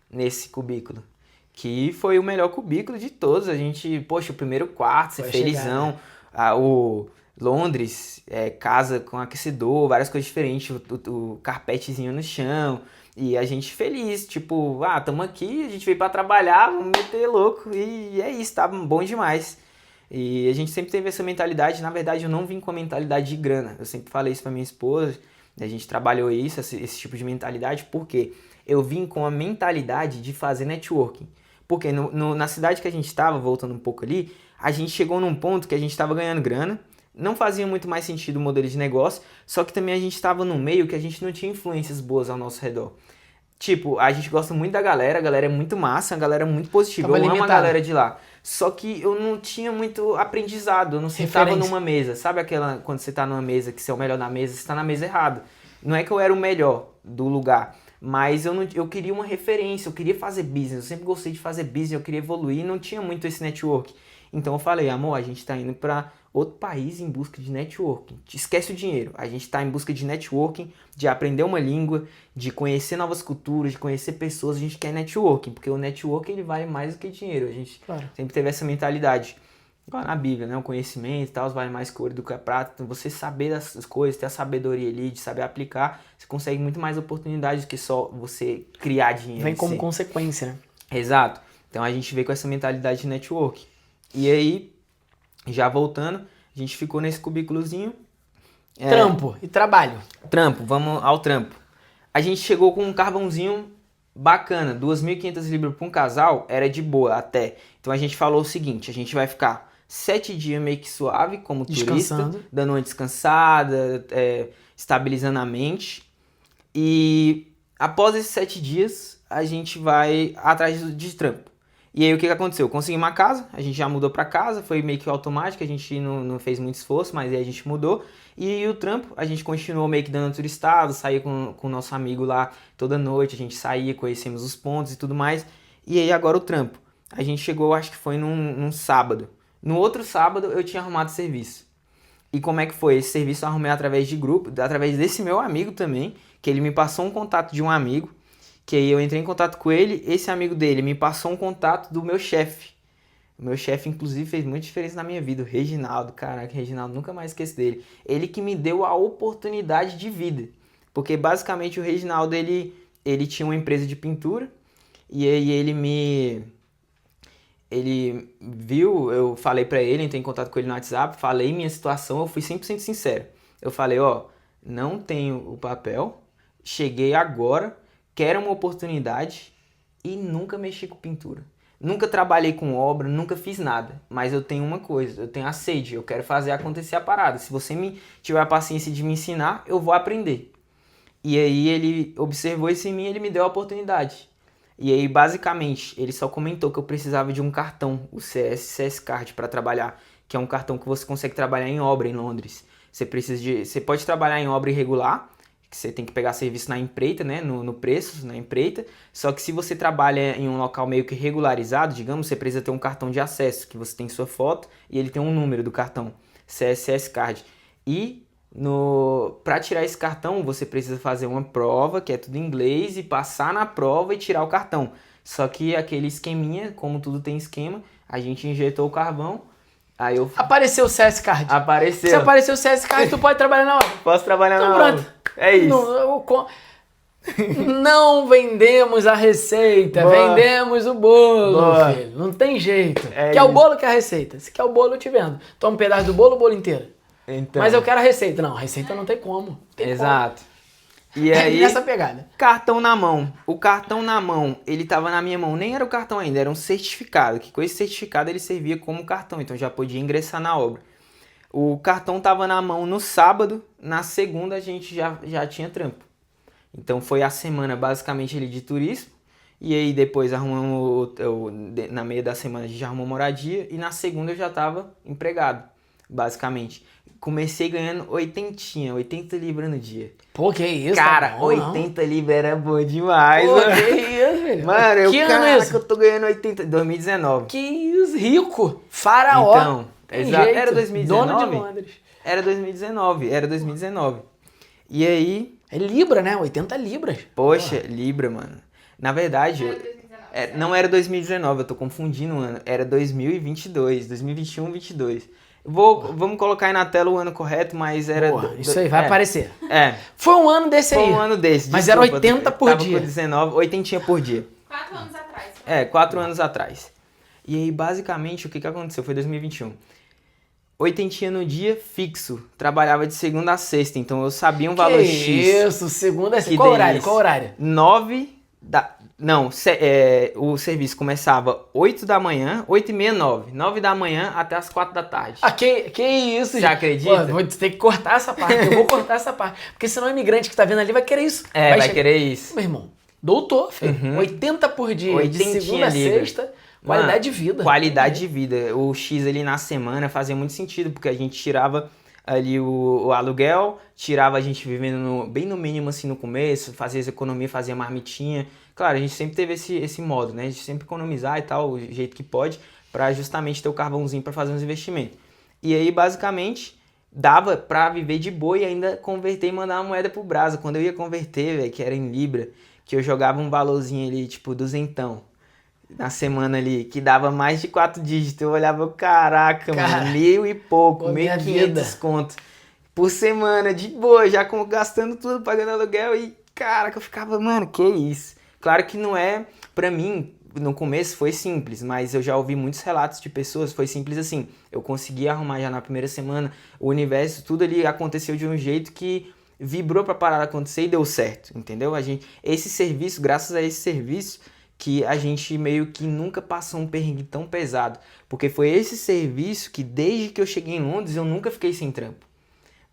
nesse cubículo. Que foi o melhor cubículo de todos. A gente, poxa, o primeiro quarto, ser felizão. Chegar, né? O Londres, casa com aquecedor, várias coisas diferentes. O carpetezinho no chão. E a gente feliz, tipo, tamo aqui, a gente veio pra trabalhar, vamos meter louco. E é isso, tá bom demais. E a gente sempre teve essa mentalidade. Na verdade, eu não vim com a mentalidade de grana. Eu sempre falei isso pra minha esposa. A gente trabalhou isso, esse tipo de mentalidade, porque eu vim com a mentalidade de fazer networking. Porque na cidade que a gente estava, voltando um pouco ali, a gente chegou num ponto que a gente estava ganhando grana, não fazia muito mais sentido o modelo de negócio, só que também a gente estava num meio que a gente não tinha influências boas ao nosso redor. Tipo, a gente gosta muito da galera, a galera é muito massa, a galera é muito positiva, eu amo a galera de lá. Só que eu não tinha muito aprendizado, eu não sentava numa mesa. Sabe aquela, quando você tá numa mesa, que você é o melhor da mesa, você tá na mesa errada. Não é que eu era o melhor do lugar, mas eu queria uma referência, eu queria fazer business, eu sempre gostei de fazer business, eu queria evoluir e não tinha muito esse network. Então eu falei, amor, a gente tá indo pra outro país em busca de networking. Esquece o dinheiro, a gente tá em busca de networking, de aprender uma língua, de conhecer novas culturas, de conhecer pessoas, a gente quer networking, porque o networking ele vale mais do que dinheiro, a gente sempre teve essa mentalidade. Igual na Bíblia, né? O conhecimento e tal vale mais que ouro do que a prata. Então você saber das coisas, ter a sabedoria ali, de saber aplicar, você consegue muito mais oportunidades do que só você criar dinheiro. Vem como consequência, né? Exato. Então a gente veio com essa mentalidade de network. E aí, já voltando, a gente ficou nesse cubículozinho. Trampo e trabalho. Trampo, vamos ao trampo. A gente chegou com um carvãozinho bacana, 2.500 libras para um casal, era de boa até. Então a gente falou o seguinte, a gente vai ficar 7 dias meio que suave como turista, dando uma descansada, estabilizando a mente. E após esses 7 dias, a gente vai atrás de trampo. E aí o que aconteceu? Consegui uma casa, a gente já mudou pra casa, foi meio que automático, a gente não fez muito esforço, mas aí a gente mudou. E o trampo, a gente continuou meio que dando turistado, saía com o nosso amigo lá toda noite, a gente saía, conhecemos os pontos e tudo mais. E aí agora o trampo. A gente chegou, acho que foi num sábado. No outro sábado eu tinha arrumado serviço. E como é que foi? Esse serviço eu arrumei através de grupo, através desse meu amigo também, que ele me passou um contato de um amigo, que aí eu entrei em contato com ele, esse amigo dele me passou um contato do meu chefe. O meu chefe, inclusive, fez muita diferença na minha vida, o Reginaldo, caraca, Reginaldo, nunca mais esqueço dele. Ele que me deu a oportunidade de vida, porque basicamente o Reginaldo, ele ele tinha uma empresa de pintura, e aí ele viu, eu falei pra ele, entrei em contato com ele no WhatsApp, falei minha situação, eu fui 100% sincero. Eu falei, ó, não tenho o papel, cheguei agora, quero uma oportunidade e nunca mexi com pintura. Nunca trabalhei com obra, nunca fiz nada, mas eu tenho uma coisa, eu tenho a sede, eu quero fazer acontecer a parada. Se você tiver a paciência de me ensinar, eu vou aprender. E aí ele observou isso em mim e ele me deu a oportunidade. E aí, basicamente, ele só comentou que eu precisava de um cartão, o CS Card, para trabalhar, que é um cartão que você consegue trabalhar em obra em Londres. Você pode trabalhar em obra irregular, que você tem que pegar serviço na empreita, né, no preço, na empreita. Só que se você trabalha em um local meio que regularizado, digamos, você precisa ter um cartão de acesso, que você tem sua foto e ele tem um número do cartão, CS Card. E para tirar esse cartão, você precisa fazer uma prova, que é tudo em inglês, e passar na prova e tirar o cartão. Só que aquele esqueminha, como tudo tem esquema, a gente injetou o carvão, aí eu... Apareceu o CS Card. Apareceu. Se apareceu o CS Card, tu pode trabalhar na hora. Posso trabalhar Então, na pronto. obra. É isso. Não vendemos a receita, Boa. vendemos o bolo, Boa. filho. Não tem jeito. É Quer o isso. bolo, quer a receita. Se quer o bolo, eu te vendo. Toma um pedaço do bolo, o bolo inteiro. Então, Mas eu quero a receita. Não, a receita não tem como. Não tem exato. E como. aí, Nessa pegada. cartão na mão. O cartão na mão, ele tava na minha mão. Nem era o cartão ainda, era um certificado. Que com esse certificado ele servia como cartão. Então já podia ingressar na obra. O cartão tava na mão no sábado. Na segunda a gente já tinha trampo. Então foi a semana basicamente ali de turismo. E aí depois arrumamos, na meia da semana a gente já arrumou moradia. E na segunda eu já tava empregado, basicamente. Comecei ganhando 80 libras no dia. Pô, que isso? Cara, tá bom, 80 libras era bom demais, Pô, mano. que isso, velho. Mano, que ano caraca, isso? eu tô ganhando 80... 2019. Que isso, rico. Faraó. Então, Tem exato. jeito. Era 2019? Dono de Londres. Era 2019. E aí, É Libra, né? 80 libras. poxa, libra, mano. Na verdade, Era 2019. não era 2019, eu tô confundindo o ano. Era 2022, 2021, 22. Vamos colocar aí na tela o ano correto, mas era... Boa, isso aí, vai aparecer. É, Foi um ano desse foi aí. um ano desse. Mas desculpa, era 80 por tava dia. com 19, 80 por dia. 4 anos atrás. 4 anos atrás. E aí, basicamente, o que aconteceu? Foi 2021. 80 no dia fixo. Trabalhava de segunda a sexta, então eu sabia um valor que X. isso, segunda... Que Qual horário? delícia. Qual horário? 9 da... Não, o serviço começava 8 da manhã, 8h30, 9. 9 da manhã até as 4 da tarde. Ah, que isso, Você gente. acredita? Pô, vou ter que cortar essa parte. Eu vou cortar essa parte. Porque senão o imigrante que tá vendo ali vai querer isso. Vai chegar- querer isso. Meu irmão, doutor, filho. Uhum. 80 por dia. De 80 segunda a libras. sexta, qualidade de vida. Qualidade de vida. O X ali na semana fazia muito sentido, porque a gente tirava ali o aluguel, tirava a gente vivendo bem no mínimo assim no começo, fazia as economias, fazia marmitinha. Claro, a gente sempre teve esse modo, né? A gente sempre economizar e tal, o jeito que pode, pra justamente ter o carvãozinho pra fazer uns investimentos. E aí, basicamente, dava pra viver de boa e ainda converter e mandar uma moeda pro Brasa. Quando eu ia converter, velho, que era em Libra, que eu jogava um valorzinho ali, tipo, duzentão. Na semana ali, que dava mais de 4 dígitos. Eu olhava, caraca, Cara, mano, 1.000 e pouco, pô, minha 1.500 vida. conto por semana, de boa, já gastando tudo, pagando aluguel e, caraca, eu ficava, mano, que isso? Claro que não é, pra mim, no começo foi simples, mas eu já ouvi muitos relatos de pessoas, foi simples assim, eu consegui arrumar já na primeira semana, o universo, tudo ali aconteceu de um jeito que vibrou pra parar de acontecer e deu certo, entendeu? Esse serviço, graças a esse serviço, que a gente meio que nunca passou um perrengue tão pesado. Porque foi esse serviço que desde que eu cheguei em Londres eu nunca fiquei sem trampo.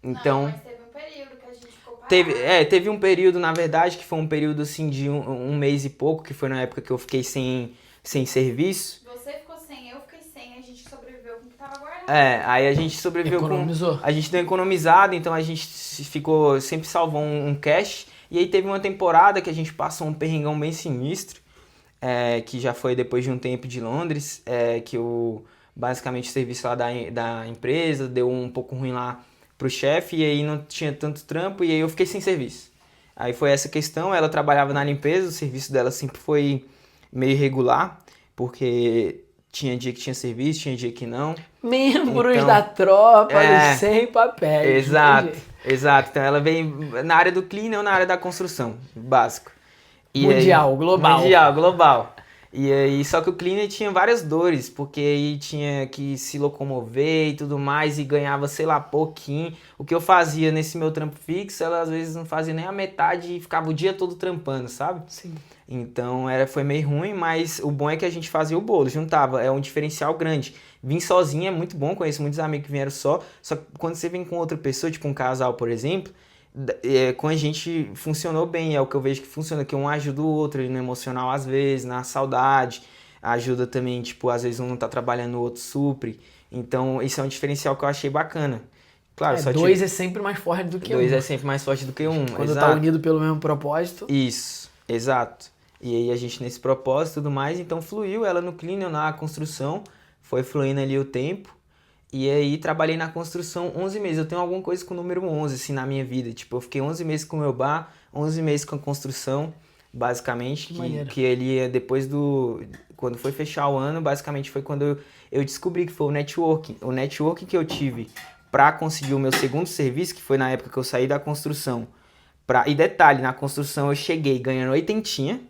Então, Não, mas teve um período que a gente ficou parado. teve um período, na verdade, que foi um período assim de um mês e pouco, que foi na época que eu fiquei sem serviço. Você ficou sem, eu fiquei sem, a gente sobreviveu com o que tava guardado. Aí a gente sobreviveu Economizou. A gente deu economizado, então a gente sempre salvou um cash. E aí teve uma temporada que a gente passou um perrengão bem sinistro. Que já foi depois de um tempo de Londres, que basicamente o serviço lá da empresa deu um pouco ruim lá pro chefe, e aí não tinha tanto trampo, e aí eu fiquei sem serviço. Aí foi essa questão, ela trabalhava na limpeza, o serviço dela sempre foi meio irregular, porque tinha dia que tinha serviço, tinha dia que não. Membros Então, da tropa dos sem papéis. Exato. Então ela veio na área do clean ou na área da construção, básico. E Mundial, global. Mundial, global. E aí, só que o cleaner tinha várias dores, porque aí tinha que se locomover e tudo mais, e ganhava, sei lá, pouquinho. O que eu fazia nesse meu trampo fixo, ela às vezes não fazia nem a metade e ficava o dia todo trampando, sabe? Sim. Então foi meio ruim, mas o bom é que a gente fazia o bolo, juntava, é um diferencial grande. Vim sozinho é muito bom, conheço muitos amigos que vieram só que quando você vem com outra pessoa, tipo um casal, por exemplo, com a gente funcionou bem, é o que eu vejo que funciona, que um ajuda o outro no emocional às vezes, na saudade, ajuda também, tipo, às vezes um não tá trabalhando, o outro supre. Então isso é um diferencial que eu achei bacana. Claro, só Dois é sempre mais forte do que dois um. é sempre mais forte do que um. Quando exato. tá unido pelo mesmo propósito. Isso, exato. E aí a gente nesse propósito e tudo mais, então fluiu ela no clean, eu na construção, foi fluindo ali o tempo. E aí trabalhei na construção 11 meses. Eu tenho alguma coisa com o número 11 assim na minha vida. Tipo, eu fiquei 11 meses com o meu bar, 11 meses com a construção, basicamente, que ele depois do quando foi fechar o ano, basicamente foi quando eu descobri que foi o networking. O networking que eu tive para conseguir o meu segundo serviço, que foi na época que eu saí da construção. E detalhe, na construção eu cheguei ganhando oitentinha.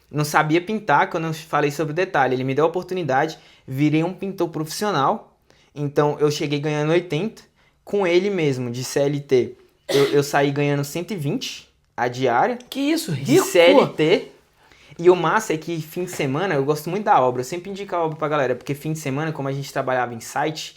Não sabia pintar, quando eu falei sobre o detalhe, ele me deu a oportunidade, virei um pintor profissional, então eu cheguei ganhando 80, com ele mesmo, de CLT, eu saí ganhando 120 a diária, Que isso, de rico! CLT, e o massa é que fim de semana, eu gosto muito da obra, eu sempre indico a obra pra galera, porque fim de semana, como a gente trabalhava em site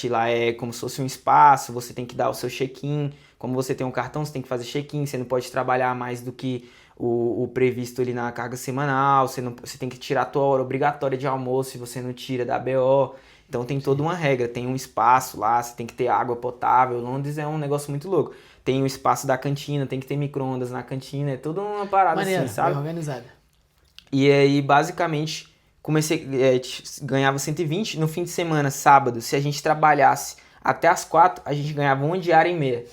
lá é como se fosse um espaço, você tem que dar o seu check-in, como você tem um cartão, você tem que fazer check-in, você não pode trabalhar mais do que o previsto ali na carga semanal, você tem que tirar a tua hora obrigatória de almoço se você não tira da BO. Então tem toda uma regra, tem um espaço lá, você tem que ter água potável. Londres é um negócio muito louco. Tem o espaço da cantina, tem que ter micro-ondas na cantina, é toda uma parada Maneiro, assim, sabe? bem organizada. E aí, basicamente, ganhava 120. No fim de semana, sábado, se a gente trabalhasse até as 4, a gente ganhava uma diária e meia.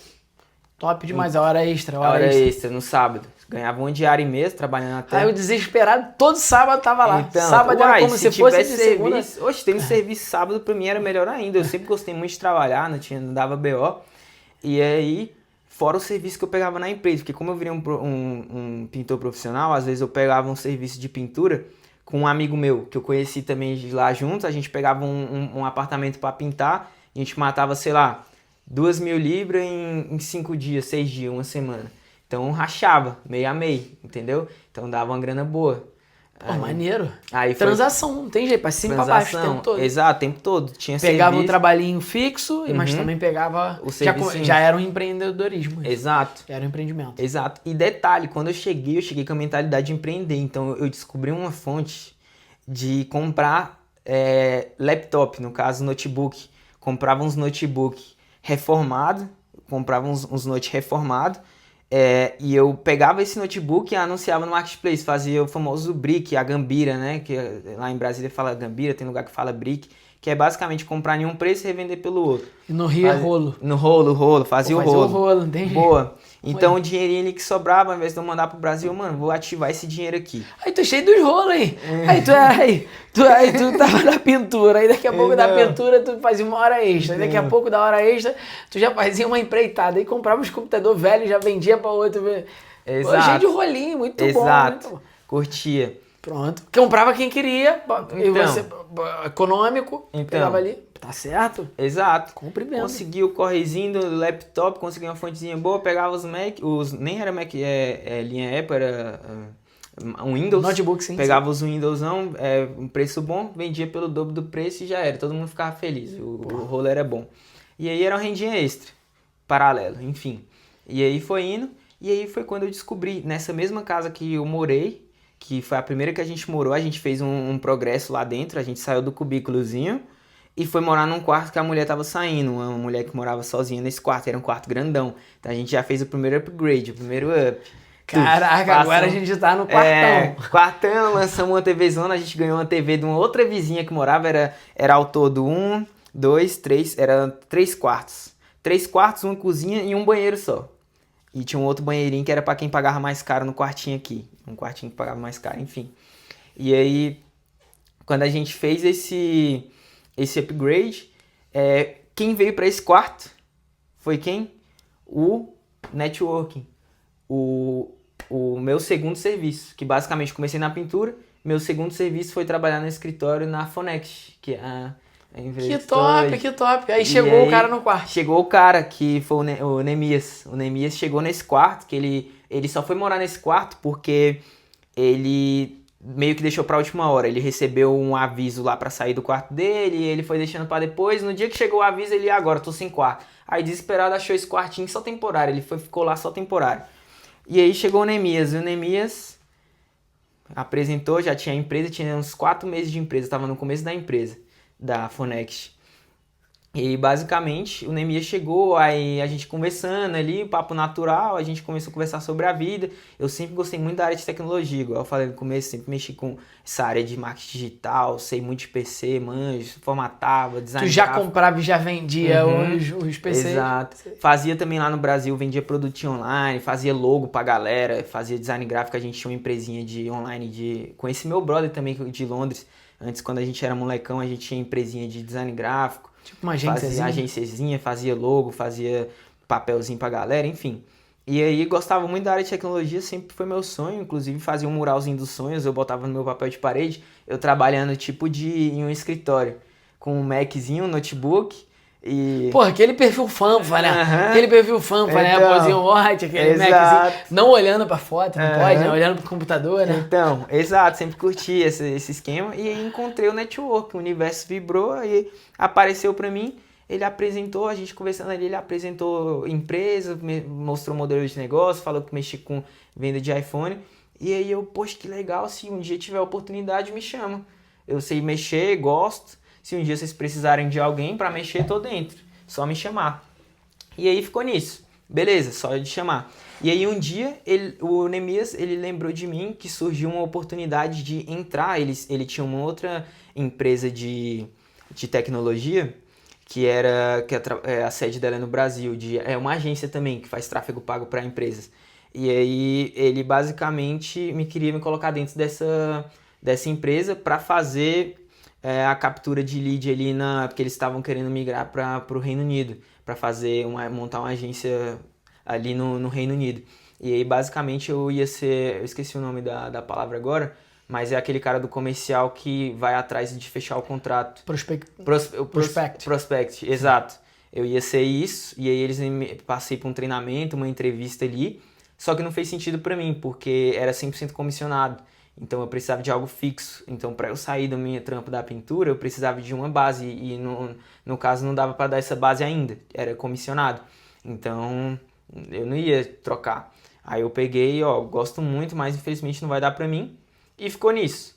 Top demais, a hora extra, Hora extra no sábado. Ganhava uma diária e meia, trabalhando até... Aí o desesperado, todo sábado tava lá. Então, Sábado era como se fosse de tivesse segunda. serviço... Oxe, tendo serviço sábado pra mim era melhor ainda. Eu sempre gostei muito de trabalhar, não dava BO. E aí, fora o serviço que eu pegava na empresa. Porque como eu virei um pintor profissional, às vezes eu pegava um serviço de pintura com um amigo meu, que eu conheci também de lá juntos. A gente pegava um apartamento pra pintar, a gente matava, sei lá, 2.000 libras em 5 dias, 6 dias, uma semana. Então rachava, meio a meio, entendeu? Então dava uma grana boa. Pô, maneiro. Aí foi Transação, não tem jeito, pra cima e pra baixo o tempo todo. Exato, o tempo todo. Tinha Pegava um serviço. trabalhinho fixo, mas também pegava... O já, servicinho. já era um empreendedorismo. isso. Exato. Já era um empreendimento. Exato. E detalhe, quando eu cheguei com a mentalidade de empreender. Então eu descobri uma fonte de comprar laptop, no caso notebook. Comprava uns notebook reformado, comprava uns note reformado. E eu pegava esse notebook e anunciava no Marketplace, fazia o famoso brick, a gambira, né? Que lá em Brasília fala gambira, tem lugar que fala brick, que é basicamente comprar em um preço e revender pelo outro. E no Rio é rolo. No rolo, fazia o rolo. Fazia o rolo, não tem jeito. Boa. Então o dinheirinho ali que sobrava, ao invés de eu mandar pro Brasil, mano, vou ativar esse dinheiro aqui. Aí tu é cheio dos rolos aí. Aí tu tava na pintura, aí daqui a pouco da pintura tu fazia uma hora extra. Aí daqui a pouco da hora extra tu já fazia uma empreitada. Aí comprava os computadores velhos e já vendia pra outro. Exato. Pô, cheio de rolinho, muito bom. Exato. Muito bom. Curtia. Pronto. Comprava quem queria, e Então. você, econômico, Então. pegava ali. Tá certo? Exato. Compre mesmo. Consegui o correzinho do laptop, consegui uma fontezinha boa, pegava os Mac, nem era Mac, linha Apple, era um Windows. Notebook, sim. Pegava os Windowsão, um preço bom, vendia pelo dobro do preço e já era. Todo mundo ficava feliz, o rolo era bom. E aí era uma rendinha extra, paralelo, enfim. E aí foi indo, e aí foi quando eu descobri, nessa mesma casa que eu morei, que foi a primeira que a gente morou, a gente fez um progresso lá dentro, a gente saiu do cubículozinho e foi morar num quarto que a mulher tava saindo, uma mulher que morava sozinha nesse quarto, era um quarto grandão. Então a gente já fez o primeiro upgrade, o primeiro up. Caraca, agora a gente tá no quartão. Quartão, lançamos uma TVzona, a gente ganhou uma TV de uma outra vizinha que morava, era ao todo 1, 2, 3, era 3 quartos. 3 quartos, uma cozinha e um banheiro só. E tinha um outro banheirinho que era pra quem pagava mais caro no quartinho aqui. Um quartinho que pagava mais caro, enfim. E aí, quando a gente fez esse upgrade, quem veio pra esse quarto foi quem? O networking. o meu segundo serviço, que basicamente comecei na pintura, meu segundo serviço foi trabalhar no escritório na Fonext, que é a empresa Que que estou hoje. top, que top. Aí E chegou aí, o cara no quarto. Chegou o cara, que foi o Neemias. O Neemias chegou nesse quarto, que ele só foi morar nesse quarto porque ele meio que deixou pra última hora. Ele recebeu um aviso lá pra sair do quarto dele, e ele foi deixando pra depois. No dia que chegou o aviso, ele, agora, tô sem quarto. Aí, desesperado, achou esse quartinho só temporário. Ele ficou lá só temporário. E aí chegou o Neemias. E o Neemias apresentou, já tinha empresa, tinha uns 4 meses de empresa. Tava no começo da empresa, da Fonext. E basicamente o Neemias chegou, aí a gente conversando ali, papo natural, a gente começou a conversar sobre a vida. Eu sempre gostei muito da área de tecnologia, igual eu falei no começo, sempre mexi com essa área de marketing digital, sei muito de PC, manjo, formatava, design Tu já gráfico. comprava e já vendia os PCs. Exato. Fazia também lá no Brasil, vendia produtinho online, fazia logo pra galera, fazia design gráfico, a gente tinha uma empresinha de online com esse meu brother também de Londres. Antes, quando a gente era molecão, a gente tinha empresinha de design gráfico. Tipo uma agênciazinha. Fazia agênciazinha, fazia logo, fazia papelzinho pra galera, enfim. E aí gostava muito da área de tecnologia, sempre foi meu sonho, inclusive fazia um muralzinho dos sonhos, eu botava no meu papel de parede, eu trabalhando tipo em um escritório, com um Maczinho, um notebook e... Porra, aquele perfil fanfa, né? Aham. Aquele perfil fanfa, né? Então, Pozinho white, aquele exato. Maczinho. Não olhando pra foto, não Aham. pode, né? Olhando pro computador, né? Então, exato, sempre curti esse esquema e aí encontrei o network, o universo vibrou, aí apareceu pra mim, ele apresentou, a gente conversando ali, ele apresentou empresa, mostrou modelo de negócio, falou que mexia com venda de iPhone, e aí eu, poxa, que legal, se um dia tiver oportunidade, me chama. Eu sei mexer, gosto, se um dia vocês precisarem de alguém pra mexer, tô dentro, só me chamar. E aí ficou nisso. Beleza, só de chamar. E aí um dia, o Neemias, ele lembrou de mim que surgiu uma oportunidade de entrar. Ele tinha uma outra empresa de tecnologia, que a sede dela é no Brasil. É uma agência também, que faz tráfego pago para empresas. E aí ele basicamente queria me colocar dentro dessa empresa para fazer a captura de lead ali, porque eles estavam querendo migrar para o Reino Unido, para montar uma agência ali no Reino Unido. E aí, basicamente, eu esqueci o nome da palavra agora, mas é aquele cara do comercial que vai atrás de fechar o contrato. Prospect, exato. Eu ia ser isso, e aí passei por um treinamento, uma entrevista ali, só que não fez sentido pra mim, porque era 100% comissionado. Então eu precisava de algo fixo. Então para eu sair do meu trampo da pintura, eu precisava de uma base. E no caso não dava para dar essa base ainda. Era comissionado. Então eu não ia trocar. Aí eu peguei, gosto muito, mas infelizmente não vai dar para mim. E ficou nisso.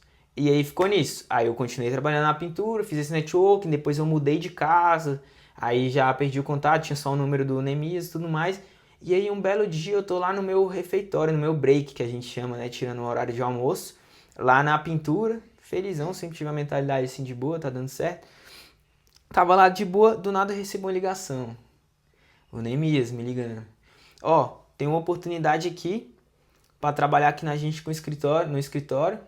Aí eu continuei trabalhando na pintura, fiz esse networking, depois eu mudei de casa. Aí já perdi o contato, tinha só o número do Neemias e tudo mais. E aí um belo dia eu tô lá no meu refeitório, no meu break, que a gente chama, né, tirando o horário de almoço, lá na pintura, felizão, sempre tive uma mentalidade assim de boa, tá dando certo. Tava lá de boa, do nada eu recebo uma ligação. O Neemias me ligando. Tem uma oportunidade aqui para trabalhar aqui na gente no escritório,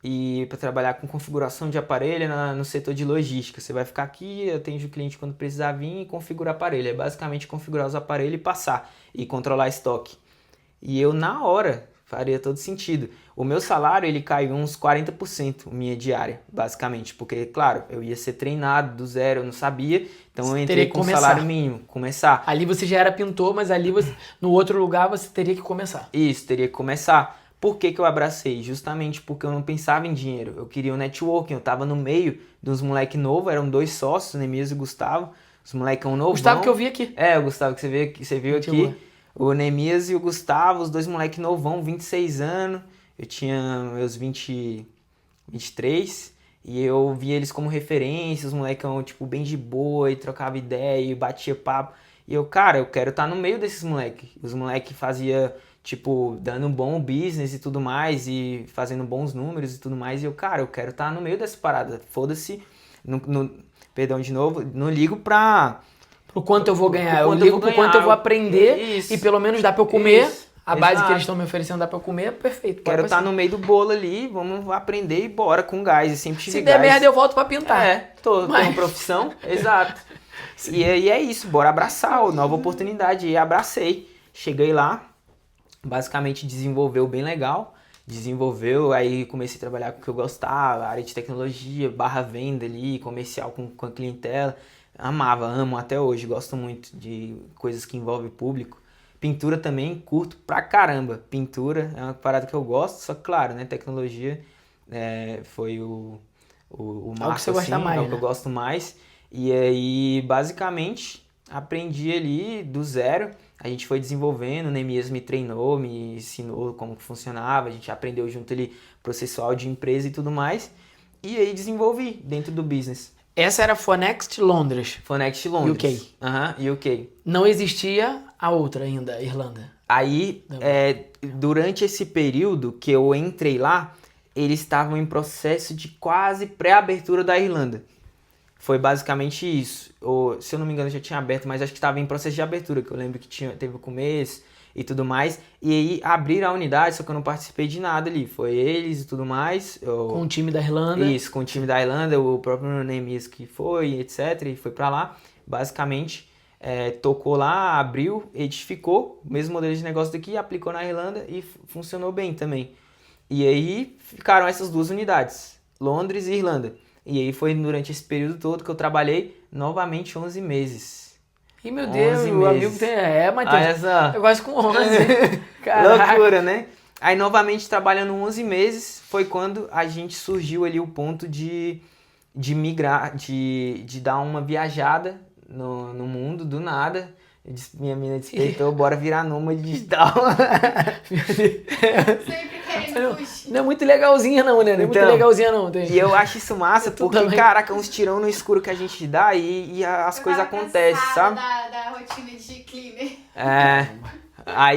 e para trabalhar com configuração de aparelho no setor de logística. Você vai ficar aqui, atende o cliente quando precisar vir e configura aparelho. É basicamente configurar os aparelhos e passar e controlar estoque. E eu, na hora, faria todo sentido. O meu salário, ele caiu uns 40%, minha diária, basicamente. Porque, claro, eu ia ser treinado do zero, eu não sabia. Então eu entrei com um salário mínimo, começar. Ali você já era pintor, mas ali no outro lugar você teria que começar. Isso, teria que começar. Por que eu abracei? Justamente porque eu não pensava em dinheiro. Eu queria um networking. Eu tava no meio de uns moleque novo, eram 2 sócios, o Neemias e o Gustavo. Os molecão novão. Gustavo que eu vi aqui. O Gustavo que você viu aqui. Boa. O Neemias e o Gustavo, os 2 moleque novão, 26 anos. Eu tinha meus 23. E eu via eles como referência, os molecão, tipo, bem de boa, e trocava ideia, e batia papo. E eu, cara, eu quero estar no meio desses moleque. Os moleque fazia... tipo, dando um bom business e tudo mais, e fazendo bons números e tudo mais, e eu, cara, eu quero estar no meio dessa parada, foda-se, perdão de novo, não ligo pro quanto eu vou ganhar, eu ligo pro quanto eu vou aprender, e pelo menos dá pra eu comer, a base que eles estão me oferecendo dá pra eu comer, perfeito. Quero estar no meio do bolo ali, vamos aprender e bora com gás, e sempre tive Se gás. der merda eu volto pra pintar. Tenho profissão, exato. E aí é isso, bora abraçar a nova oportunidade, e abracei, cheguei lá. basicamente desenvolveu bem legal. Desenvolveu, aí comecei a trabalhar com o que eu gostava, área de tecnologia, barra venda ali, comercial com a clientela. Amo até hoje, gosto muito de coisas que envolvem público. Pintura também, curto pra caramba. Pintura é uma parada que eu gosto, só que claro, né, tecnologia foi o É o que você gosta assim, mais, é o que né? eu gosto mais. E aí, basicamente, aprendi ali do zero. A gente foi desenvolvendo, o Neemias me treinou, me ensinou como que funcionava, a gente aprendeu junto ali processual de empresa e tudo mais. E aí desenvolvi dentro do business. Essa era a Fonext Londres. Fonext Londres. UK. Aham, UK. Não existia a outra ainda, Irlanda. Aí, durante esse período que eu entrei lá, eles estavam em processo de quase pré-abertura da Irlanda. Foi basicamente isso. Se eu não me engano, já tinha aberto, mas acho que estava em processo de abertura, que eu lembro que teve o começo e tudo mais. E aí abriram a unidade, só que eu não participei de nada ali. Foi eles e tudo mais. Com o time da Irlanda. Isso, com o time da Irlanda, o próprio Neemias que foi, etc. E foi pra lá. Basicamente, tocou lá, abriu, edificou, o mesmo modelo de negócio daqui, aplicou na Irlanda e funcionou bem também. E aí ficaram essas duas unidades, Londres e Irlanda. E aí foi durante esse período todo que eu trabalhei novamente 11 meses. Ih, meu Deus, 11 o amigo meses. tem... Matheus, eu gosto com 11. Caraca. Loucura, né? Aí novamente trabalhando 11 meses foi quando a gente surgiu ali o ponto de migrar, de dar uma viajada no mundo, do nada. Minha mina despertou, bora virar nômade digital. Sempre querendo fugir. Não é muito legalzinha não, né? Não é muito Então, legalzinha não. E eu acho isso massa, Tu porque, também. caraca, uns tirão no escuro que a gente dá e as Eu coisas tava acontecem, cansada sabe? Da rotina de cleaner.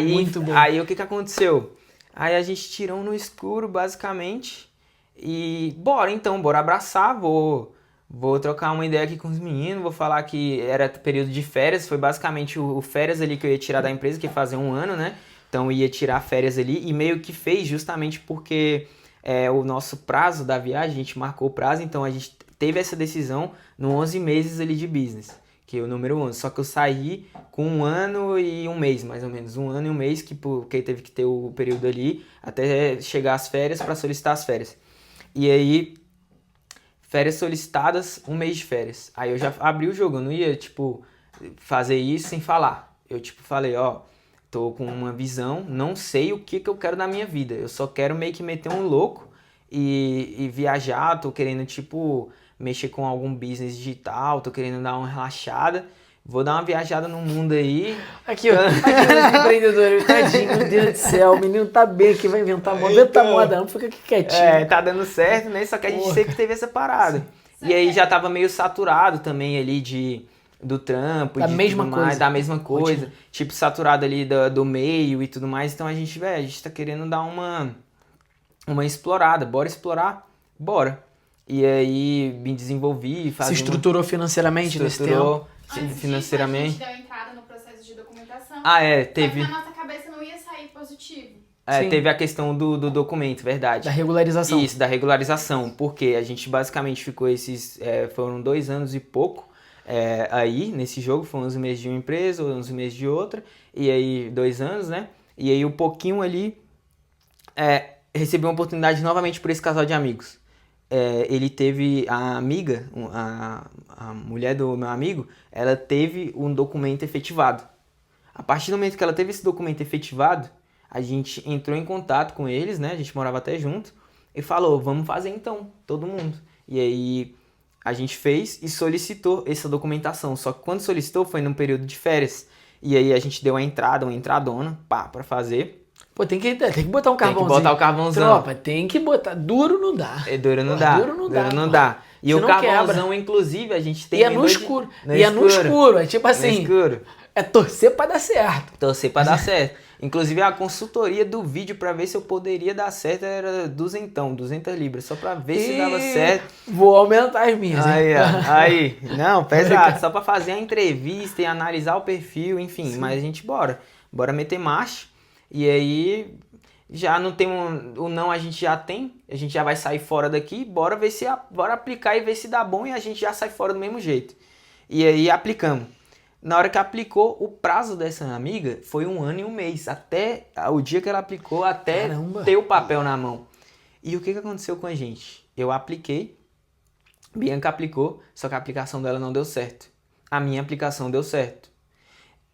Muito bom. Aí o que aconteceu? Aí a gente tirou no escuro, basicamente, e bora abraçar, vou trocar uma ideia aqui com os meninos, vou falar que era período de férias, foi basicamente o férias ali que eu ia tirar da empresa, que ia fazer um ano, né? Então eu ia tirar férias ali e meio que fez justamente porque o nosso prazo da viagem, a gente marcou o prazo, então a gente teve essa decisão no 11 meses ali de business, que é o número 11. Só que eu saí com 1 ano e 1 mês, mais ou menos. 1 ano e 1 mês, porque teve que ter o período ali até chegar as férias para solicitar as férias. E aí, férias solicitadas, 1 mês de férias. Aí eu já abri o jogo, eu não ia, fazer isso sem falar. Eu, falei, tô com uma visão, não sei o que eu quero na minha vida. Eu só quero meio que meter um louco e viajar, tô querendo, mexer com algum business digital, tô querendo dar uma relaxada. Vou dar uma viajada no mundo aí. Aqui, ó. Aqui os empreendedores. Tadinho, meu Deus do céu. O menino tá bem aqui, vai inventar moda. Inventa moda, não. Fica aqui quietinho. Tá dando certo, né? Só que a gente sempre teve essa parada. E aí já tava meio saturado também ali do trampo, Da de mesma tudo mais, coisa. da mesma coisa. Ótimo. Saturado ali do meio e tudo mais. Então a gente tá querendo dar uma explorada. Bora explorar? Bora. E aí me desenvolvi, Se estruturou financeiramente nesse tempo? Antes financeiramente. disso, a gente deu entrada no processo de documentação. Teve. Só que na nossa cabeça não ia sair positivo. Sim. Teve a questão do documento, verdade. Da regularização. Isso, da regularização. Porque a gente basicamente ficou foram 2 anos e pouco aí nesse jogo. Foi 11 meses de uma empresa, 11 meses de outra. E aí 2 anos, né? E aí um pouquinho ali recebi uma oportunidade novamente por esse casal de amigos. Ele teve a amiga, a mulher do meu amigo, ela teve um documento efetivado. A partir do momento que ela teve esse documento efetivado, a gente entrou em contato com eles, né? A gente morava até junto e falou, vamos fazer então, todo mundo. E aí a gente fez e solicitou essa documentação. Só que quando solicitou foi num período de férias. E aí a gente deu uma entradona, pra fazer. Pô, tem que botar um carvãozinho. Tem que botar o carvãozão. Tropa, tem que botar. Duro não dá. Duro não dá. Duro não Dá. dá. E Você o não carvãozão, quebra. inclusive, a gente tem... E é no escuro. No escuro. É tipo assim, No escuro. é torcer pra dar certo. Torcer pra dar certo. Inclusive, a consultoria do vídeo pra ver se eu poderia dar certo era 200 libras. Só pra ver se dava certo. Vou aumentar as minhas, hein? Aí. Não, pesado. Só pra fazer a entrevista e analisar o perfil, enfim. Sim. Mas a gente bora meter marcha. E aí... Já não tem o não, a gente já tem, a gente já vai sair fora daqui, bora aplicar e ver se dá bom e a gente já sai fora do mesmo jeito. E aí aplicamos. Na hora que aplicou, o prazo dessa amiga foi 1 ano e 1 mês. Até o dia que ela aplicou, até Caramba. ter o papel na mão. E o que aconteceu com a gente? Eu apliquei, Bianca aplicou, só que a aplicação dela não deu certo. A minha aplicação deu certo.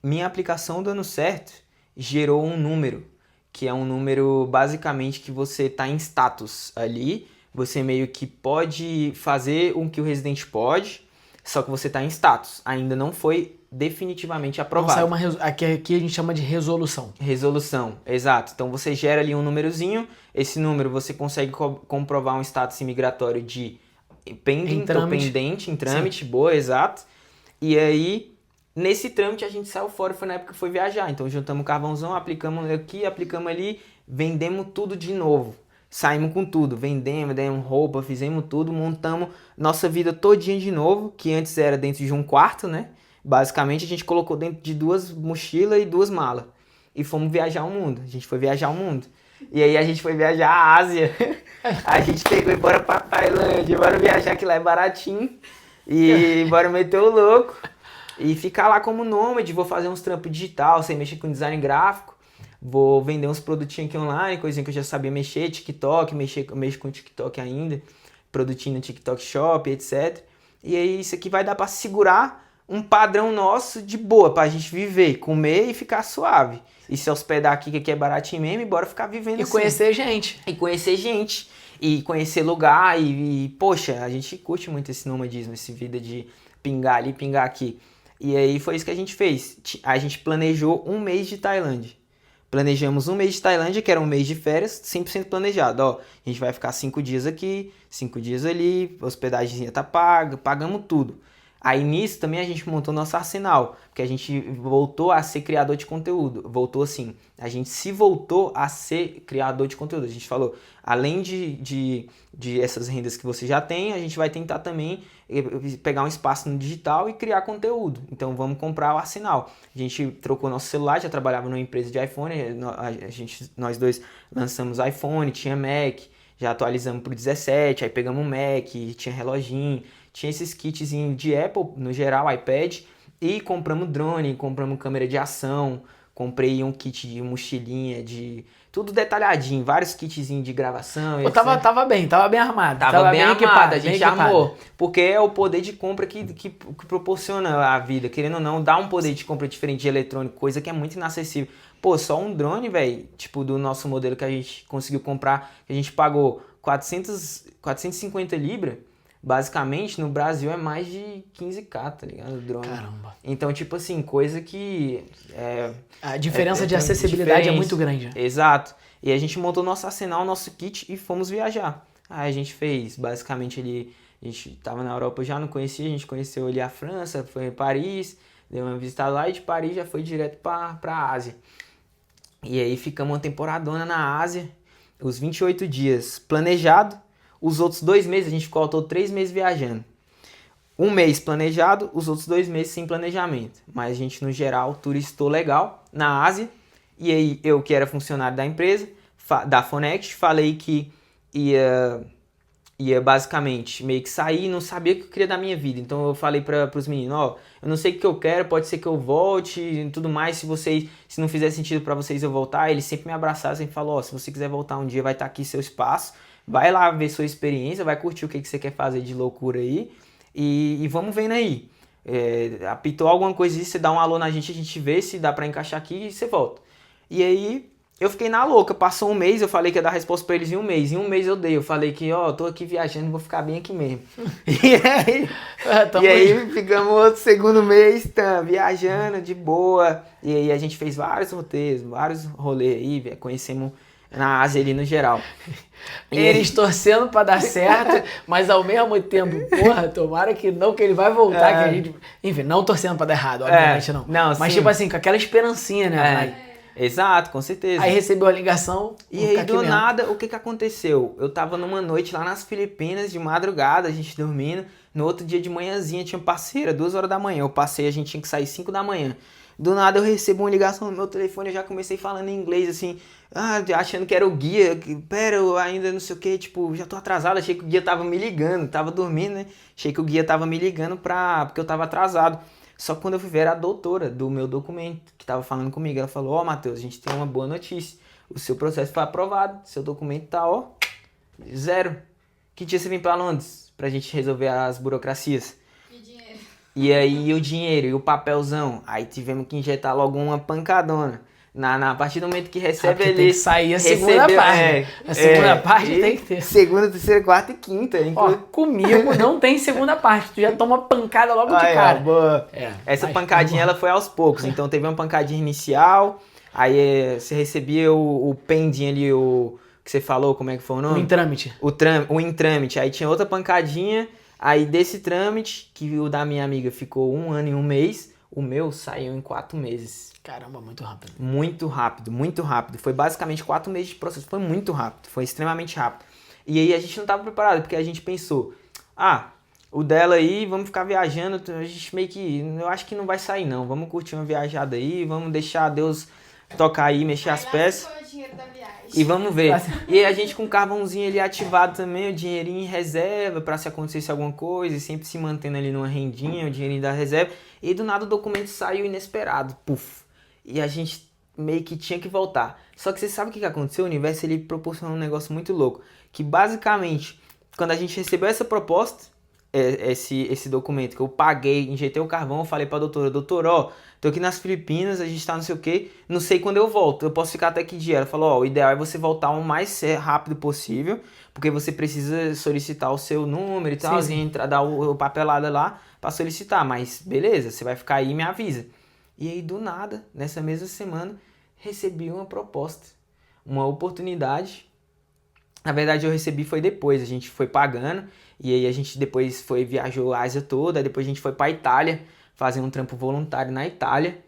Minha aplicação dando certo gerou um número, que é um número basicamente que você está em status ali. Você meio que pode fazer o que o residente pode, só que você está em status. Ainda não foi definitivamente Não aprovado. saiu aqui a gente chama de resolução. Resolução, exato. Então você gera ali um númerozinho, esse número você consegue comprovar um status imigratório de pending, tô pendente, em trâmite, boa, exato. E aí, nesse trâmite a gente saiu fora, foi na época que foi viajar. Então juntamos o carvãozão, aplicamos aqui, aplicamos ali, vendemos tudo de novo. Saímos com tudo, vendemos, demos roupa, fizemos tudo, montamos nossa vida todinha de novo, que antes era dentro de um quarto, né? Basicamente a gente colocou dentro de 2 mochilas e 2 malas. E fomos viajar o mundo. A gente foi viajar o mundo. E aí a gente foi viajar a Ásia. A gente pegou e bora pra Tailândia, bora viajar que lá é baratinho. E bora meter o louco. E ficar lá como nômade, vou fazer uns trampos digital, sem mexer com design gráfico. Vou vender uns produtinhos aqui online, coisinha que eu já sabia mexer, TikTok, mexo com TikTok ainda. Produtinho no TikTok Shop, etc. E aí isso aqui vai dar pra segurar um padrão nosso de boa, pra gente viver, comer e ficar suave. E se hospedar aqui, que aqui é baratinho mesmo, e bora ficar vivendo E assim. conhecer gente. E conhecer gente. E conhecer lugar. Poxa, a gente curte muito esse nomadismo, essa vida de pingar ali, pingar aqui. E aí foi isso que a gente fez. A gente planejou 1 mês de Tailândia. Planejamos 1 mês de Tailândia, que era 1 mês de férias, 100% planejado. Ó, a gente vai ficar 5 dias aqui, 5 dias ali, a hospedagemzinha tá paga, pagamos tudo. Aí nisso também a gente montou nosso arsenal, porque a gente voltou a ser criador de conteúdo. Voltou assim, a gente se voltou a ser criador de conteúdo. A gente falou, além de essas rendas que você já tem, a gente vai tentar também pegar um espaço no digital e criar conteúdo. Então vamos comprar o arsenal. A gente trocou nosso celular, já trabalhava numa empresa de iPhone, nós dois lançamos iPhone, tinha Mac, já atualizamos pro 17, aí pegamos um Mac, tinha reloginho. Tinha esses kitzinhos de Apple, no geral, iPad, e compramos drone, compramos câmera de ação, comprei um kit de mochilinha, de tudo detalhadinho, vários kitzinhos de gravação. Pô, tava bem armado. Tava bem armado, equipado, a gente bem equipado. armou. Porque é o poder de compra que proporciona a vida. Querendo ou não, dá um poder de compra diferente de eletrônico, coisa que é muito inacessível. Pô, só um drone, velho, tipo do nosso modelo que a gente conseguiu comprar, que a gente pagou 450 libras. Basicamente, no Brasil é mais de 15k, tá ligado? O drone. Caramba. Então, tipo assim, coisa que... A diferença de acessibilidade é muito grande. Exato. E a gente montou nosso arsenal, nosso kit e fomos viajar. Aí a gente fez, basicamente, ali... A gente tava na Europa já, não conhecia, a gente conheceu ali a França, foi em Paris, deu uma visita lá e de Paris já foi direto pra Ásia. E aí ficamos uma temporadona na Ásia, os 28 dias planejado. Os outros 2 meses, a gente ficou ao todo 3 meses viajando. 1 mês planejado, os outros 2 meses sem planejamento. Mas a gente, no geral, turistou legal na Ásia. E aí, eu que era funcionário da empresa, da Fonect, falei que ia basicamente meio que sair, não sabia o que eu queria da minha vida. Então eu falei para os meninos, ó, eu não sei o que eu quero, pode ser que eu volte e tudo mais, se não fizer sentido para vocês eu voltar. Eles sempre me abraçaram, sempre falaram, ó, se você quiser voltar um dia vai estar aqui seu espaço. Vai lá ver sua experiência, vai curtir o que você quer fazer de loucura aí e vamos vendo aí. Apitou alguma coisa disso, você dá um alô na gente, a gente vê se dá pra encaixar aqui e você volta. E aí eu fiquei na louca, passou 1 mês, eu falei que ia dar resposta pra eles em 1 mês. Em 1 mês eu dei, eu falei que ó, tô aqui viajando, vou ficar bem aqui mesmo. E aí ficamos outro segundo mês, viajando de boa. E aí a gente fez vários roteiros, vários rolês aí, conhecemos na Ásia ali no geral. Eles torcendo pra dar certo, mas ao mesmo tempo, porra, tomara que não, que ele vai voltar, que a gente... Enfim, não torcendo pra dar errado, obviamente não. Mas sim. tipo assim, com aquela esperancinha, né? Exato, com certeza. Aí recebeu a ligação. E aí do nada, o que aconteceu? Eu tava numa noite lá nas Filipinas, de madrugada, a gente dormindo. No outro dia de manhãzinha tinha parceira, 2 horas da manhã. Eu passei, a gente tinha que sair 5 da manhã. Do nada eu recebo uma ligação no meu telefone, eu já comecei falando em inglês, assim, achando que era o guia, pera, eu ainda não sei o que, tipo, já tô atrasado, achei que o guia tava me ligando, tava dormindo, né? Achei que o guia tava me ligando porque eu tava atrasado. Só que quando eu fui ver, era a doutora do meu documento que estava falando comigo. Ela falou, ó, Matheus, a gente tem uma boa notícia. O seu processo foi aprovado, seu documento tá, ó, zero. Que dia você vem pra Londres pra gente resolver as burocracias? E dinheiro. E aí o dinheiro e o papelzão. Aí tivemos que injetar logo uma pancadona. A partir do momento que recebe Porque ele. tem que sair a segunda parte. A segunda parte tem que ter. Segunda, terceira, quarta e quinta. Ó, comigo não tem segunda parte. Tu já toma pancada logo de Aí, ó, cara. boa. É, Essa mas pancadinha ela foi aos poucos. Então teve uma pancadinha inicial. Aí você recebia o pending ali, o que você falou, como é que foi o um nome? em trâmite. O em trâmite. Aí tinha outra pancadinha. Aí desse trâmite, que o da minha amiga ficou 1 ano e 1 mês, o meu saiu em 4 meses. Caramba, muito rápido. Muito rápido, muito rápido. Foi basicamente 4 meses de processo. Foi muito rápido, foi extremamente rápido. E aí a gente não estava preparado, porque a gente pensou, o dela aí, vamos ficar viajando, a gente meio que, eu acho que não vai sair não, vamos curtir uma viajada aí, vamos deixar Deus tocar aí, mexer as peças. Foi o dinheiro da viagem. E vamos ver. E aí a gente com o carvãozinho ali ativado também, o dinheirinho em reserva pra se acontecesse alguma coisa, e sempre se mantendo ali numa rendinha, o dinheirinho da reserva. E do nada o documento saiu inesperado, puf. E a gente meio que tinha que voltar. Só que você sabe o que aconteceu? O universo ele proporcionou um negócio muito louco. Que basicamente, quando a gente recebeu essa proposta, esse documento que eu paguei, injetei o carvão, eu falei pra doutora, ó, tô aqui nas Filipinas, a gente tá não sei o que, não sei quando eu volto, eu posso ficar até que dia? Ela falou, ó, o ideal é você voltar o mais rápido possível, porque você precisa solicitar o seu número e tal, Sim. entrar, dar o papelada lá pra solicitar, mas beleza, você vai ficar aí e me avisa. E aí do nada, nessa mesma semana, recebi uma proposta, uma oportunidade. Na verdade eu recebi foi depois, a gente foi pagando, e aí a gente depois viajou a Ásia toda, aí depois a gente foi pra Itália, fazer um trampo voluntário na Itália,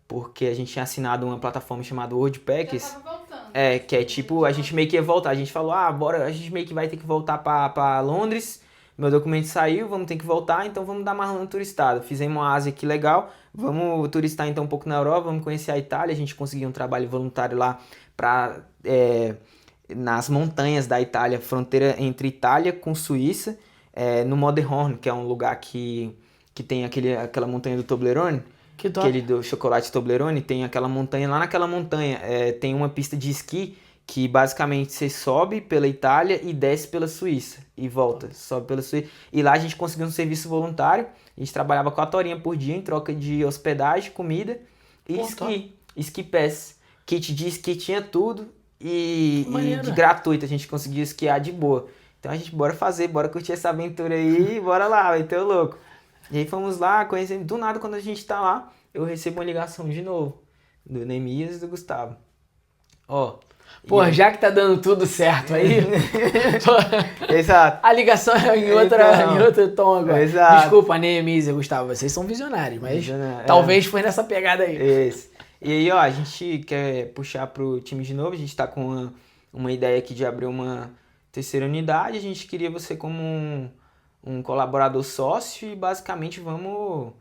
porque a gente tinha assinado uma plataforma chamada Já WordPackers, tava voltando. que é tipo, a gente meio que ia voltar, a gente falou, bora, a gente meio que vai ter que voltar pra Londres, meu documento saiu, vamos ter que voltar, então vamos dar mais uma turistada. Fizemos uma Ásia aqui legal, vamos turistar então um pouco na Europa, vamos conhecer a Itália, a gente conseguiu um trabalho voluntário lá nas montanhas da Itália, fronteira entre Itália com Suíça, no Moderhorn, que é um lugar que tem aquela montanha do Toblerone, Que top. aquele do chocolate Toblerone, tem aquela montanha, lá naquela montanha tem uma pista de esqui que basicamente você sobe pela Itália e desce pela Suíça e volta, sobe pela Suíça. E lá a gente conseguiu um serviço voluntário, a gente trabalhava 4 horinhas por dia em troca de hospedagem, comida e esqui pass. Kit de esqui tinha tudo e Maneiro. de gratuito, a gente conseguiu esquiar de boa. Então a gente bora curtir essa aventura aí, bora lá, vai ter o louco. E aí fomos lá, conhecendo, do nada quando a gente tá lá, eu recebo uma ligação de novo, do Neemias e do Gustavo. Ó. Pô, já que tá dando tudo certo aí, pô, Exato. a ligação é em Então, outro tom agora. exato. Desculpa, Neemias e Gustavo, vocês são visionários, mas Visionário, talvez foi nessa pegada aí. Esse. E aí, ó, a gente quer puxar pro time de novo, a gente tá com uma ideia aqui de abrir uma terceira unidade, a gente queria você como um colaborador sócio e basicamente vamos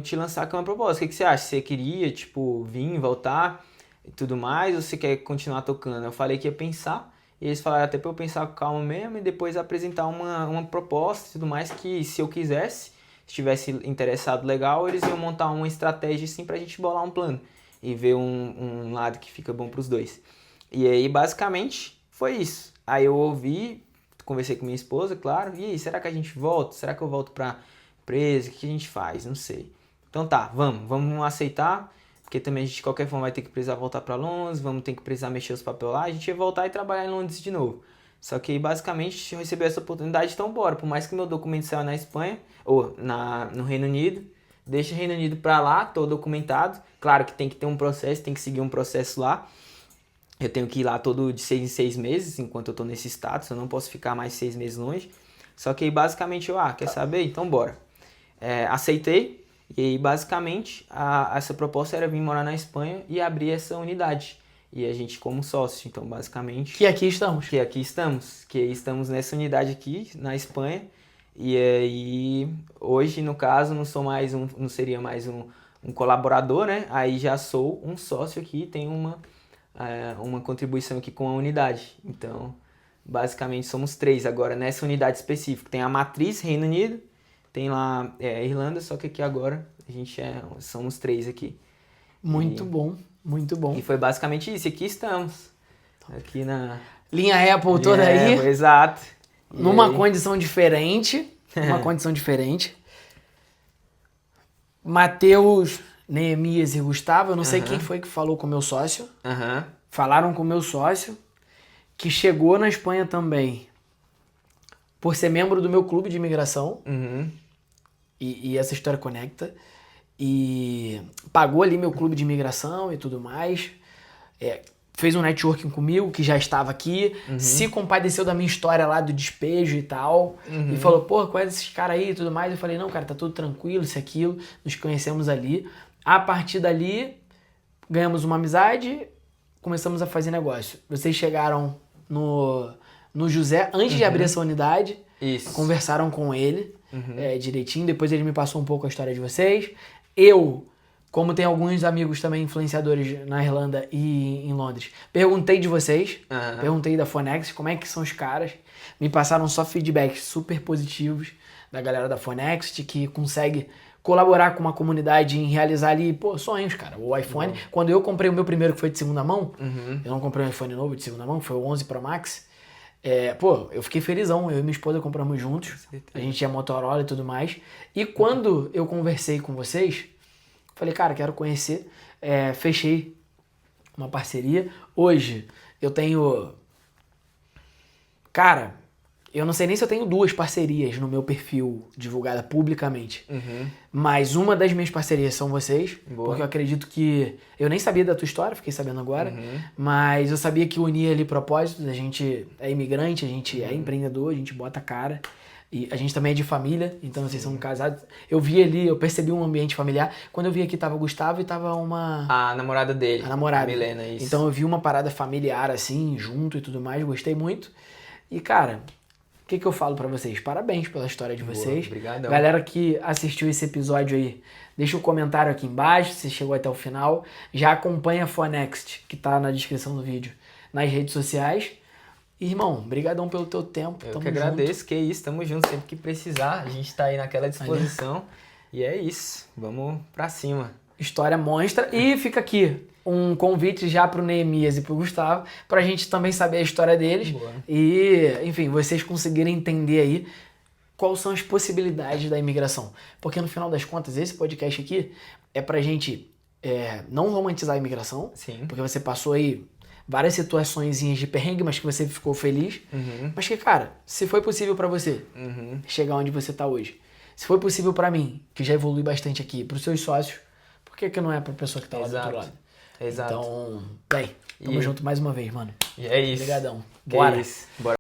te lançar com uma proposta. O que você acha? Você queria, tipo, vir, voltar e tudo mais, ou você quer continuar tocando? Eu falei que ia pensar, e eles falaram até pra eu pensar com calma mesmo e depois apresentar uma proposta e tudo mais que se eu quisesse, se tivesse interessado legal, eles iam montar uma estratégia assim pra gente bolar um plano e ver um lado que fica bom pros dois. E aí, basicamente, foi isso. Aí eu ouvi, conversei com minha esposa, claro, e aí, será que a gente volta? Será que eu volto pra empresa? O que a gente faz? Não sei. Então tá, vamos aceitar, porque também a gente de qualquer forma vai ter que precisar voltar pra Londres, vamos ter que precisar mexer os papéis lá, a gente ia voltar e trabalhar em Londres de novo. Só que basicamente eu recebi essa oportunidade, então bora. Por mais que meu documento saia na Espanha, ou no Reino Unido, deixa o Reino Unido pra lá, tô documentado. Claro que tem que ter um processo, tem que seguir um processo lá. Eu tenho que ir lá todo de 6 em 6 meses, enquanto eu tô nesse status, eu não posso ficar mais 6 meses longe. Só que aí basicamente quer saber? Então bora. Aceitei, e aí basicamente essa proposta era vir morar na Espanha e abrir essa unidade. E a gente como sócio, então basicamente... Que aqui estamos. Que estamos nessa unidade aqui, na Espanha. E aí, hoje, no caso, não seria mais um colaborador, né? Aí já sou um sócio aqui, tenho uma contribuição aqui com a unidade. Então, basicamente, somos 3 agora nessa unidade específica. Tem a matriz Reino Unido, tem lá Irlanda, só que aqui agora a gente somos 3 aqui. Muito bom, muito bom. E foi basicamente isso, aqui estamos. Aqui na... Linha Apple toda aí, Exato. E numa aí? condição diferente. Uma condição diferente. Matheus, Neemias e Gustavo, eu não sei quem foi que falou com o meu sócio. Aham. Falaram com o meu sócio, que chegou na Espanha também por ser membro do meu clube de imigração. Uhum. E essa história conecta. E pagou ali meu clube de imigração e tudo mais. Fez um networking comigo, que já estava aqui. Se compadeceu da minha história lá do despejo e tal. E falou, pô, qual é desses caras aí e tudo mais. Eu falei, não, cara, tá tudo tranquilo, isso e aquilo. Nos conhecemos ali. A partir dali, ganhamos uma amizade, começamos a fazer negócio. Vocês chegaram no José antes de abrir essa unidade. Isso. Conversaram com ele direitinho. Depois ele me passou um pouco a história de vocês. Eu, como tem alguns amigos também influenciadores na Irlanda e em Londres, perguntei de vocês. Perguntei da Phonext, como é que são os caras. Me passaram só feedbacks super positivos da galera da Phonext, que consegue colaborar com uma comunidade em realizar ali, pô, sonhos, cara. O iPhone, quando eu comprei o meu primeiro, que foi de segunda mão, eu não comprei um iPhone novo de segunda mão, foi o 11 Pro Max. Eu fiquei felizão, eu e minha esposa compramos juntos, a gente tinha Motorola e tudo mais, e quando eu conversei com vocês, falei, cara, quero conhecer, fechei uma parceria. Hoje eu tenho, cara, eu não sei nem se eu tenho 2 parcerias no meu perfil divulgada publicamente, mas uma das minhas parcerias são vocês. Boa. Porque eu acredito que, eu nem sabia da tua história, fiquei sabendo agora, mas eu sabia que unia ali propósitos. A gente é imigrante, a gente é empreendedor, a gente bota a cara, e a gente também é de família, então vocês são casados. Eu vi ali, eu percebi um ambiente familiar. Quando eu vi aqui tava o Gustavo e tava A namorada dele. a namorada. A Milena, isso. Então eu vi uma parada familiar assim, junto e tudo mais, gostei muito. E cara, o que eu falo pra vocês? Parabéns pela história de vocês. Obrigadão. Galera que assistiu esse episódio aí, deixa um comentário aqui embaixo se chegou até o final. Já acompanha a Phonext, que tá na descrição do vídeo, nas redes sociais. E, irmão, brigadão pelo teu tempo. Eu Tamo que agradeço, que isso, tamo junto, sempre que precisar, a gente tá aí naquela disposição. E é isso, vamos pra cima. História monstra. E fica aqui um convite já pro Neemias e pro Gustavo, pra gente também saber a história deles. Boa. E, enfim, vocês conseguirem entender aí quais são as possibilidades da imigração. Porque no final das contas, esse podcast aqui é pra gente não romantizar a imigração, Sim. porque você passou aí várias situaçõezinhas de perrengue, mas que você ficou feliz. Mas que, cara, se foi possível pra você chegar onde você tá hoje, se foi possível pra mim, que já evolui bastante aqui, pros seus sócios, por que não é pra pessoa que tá lá do outro lado? Exato. Então, bem, tamo junto mais uma vez, mano. E é isso. Obrigadão. Que Bora. isso. Bora.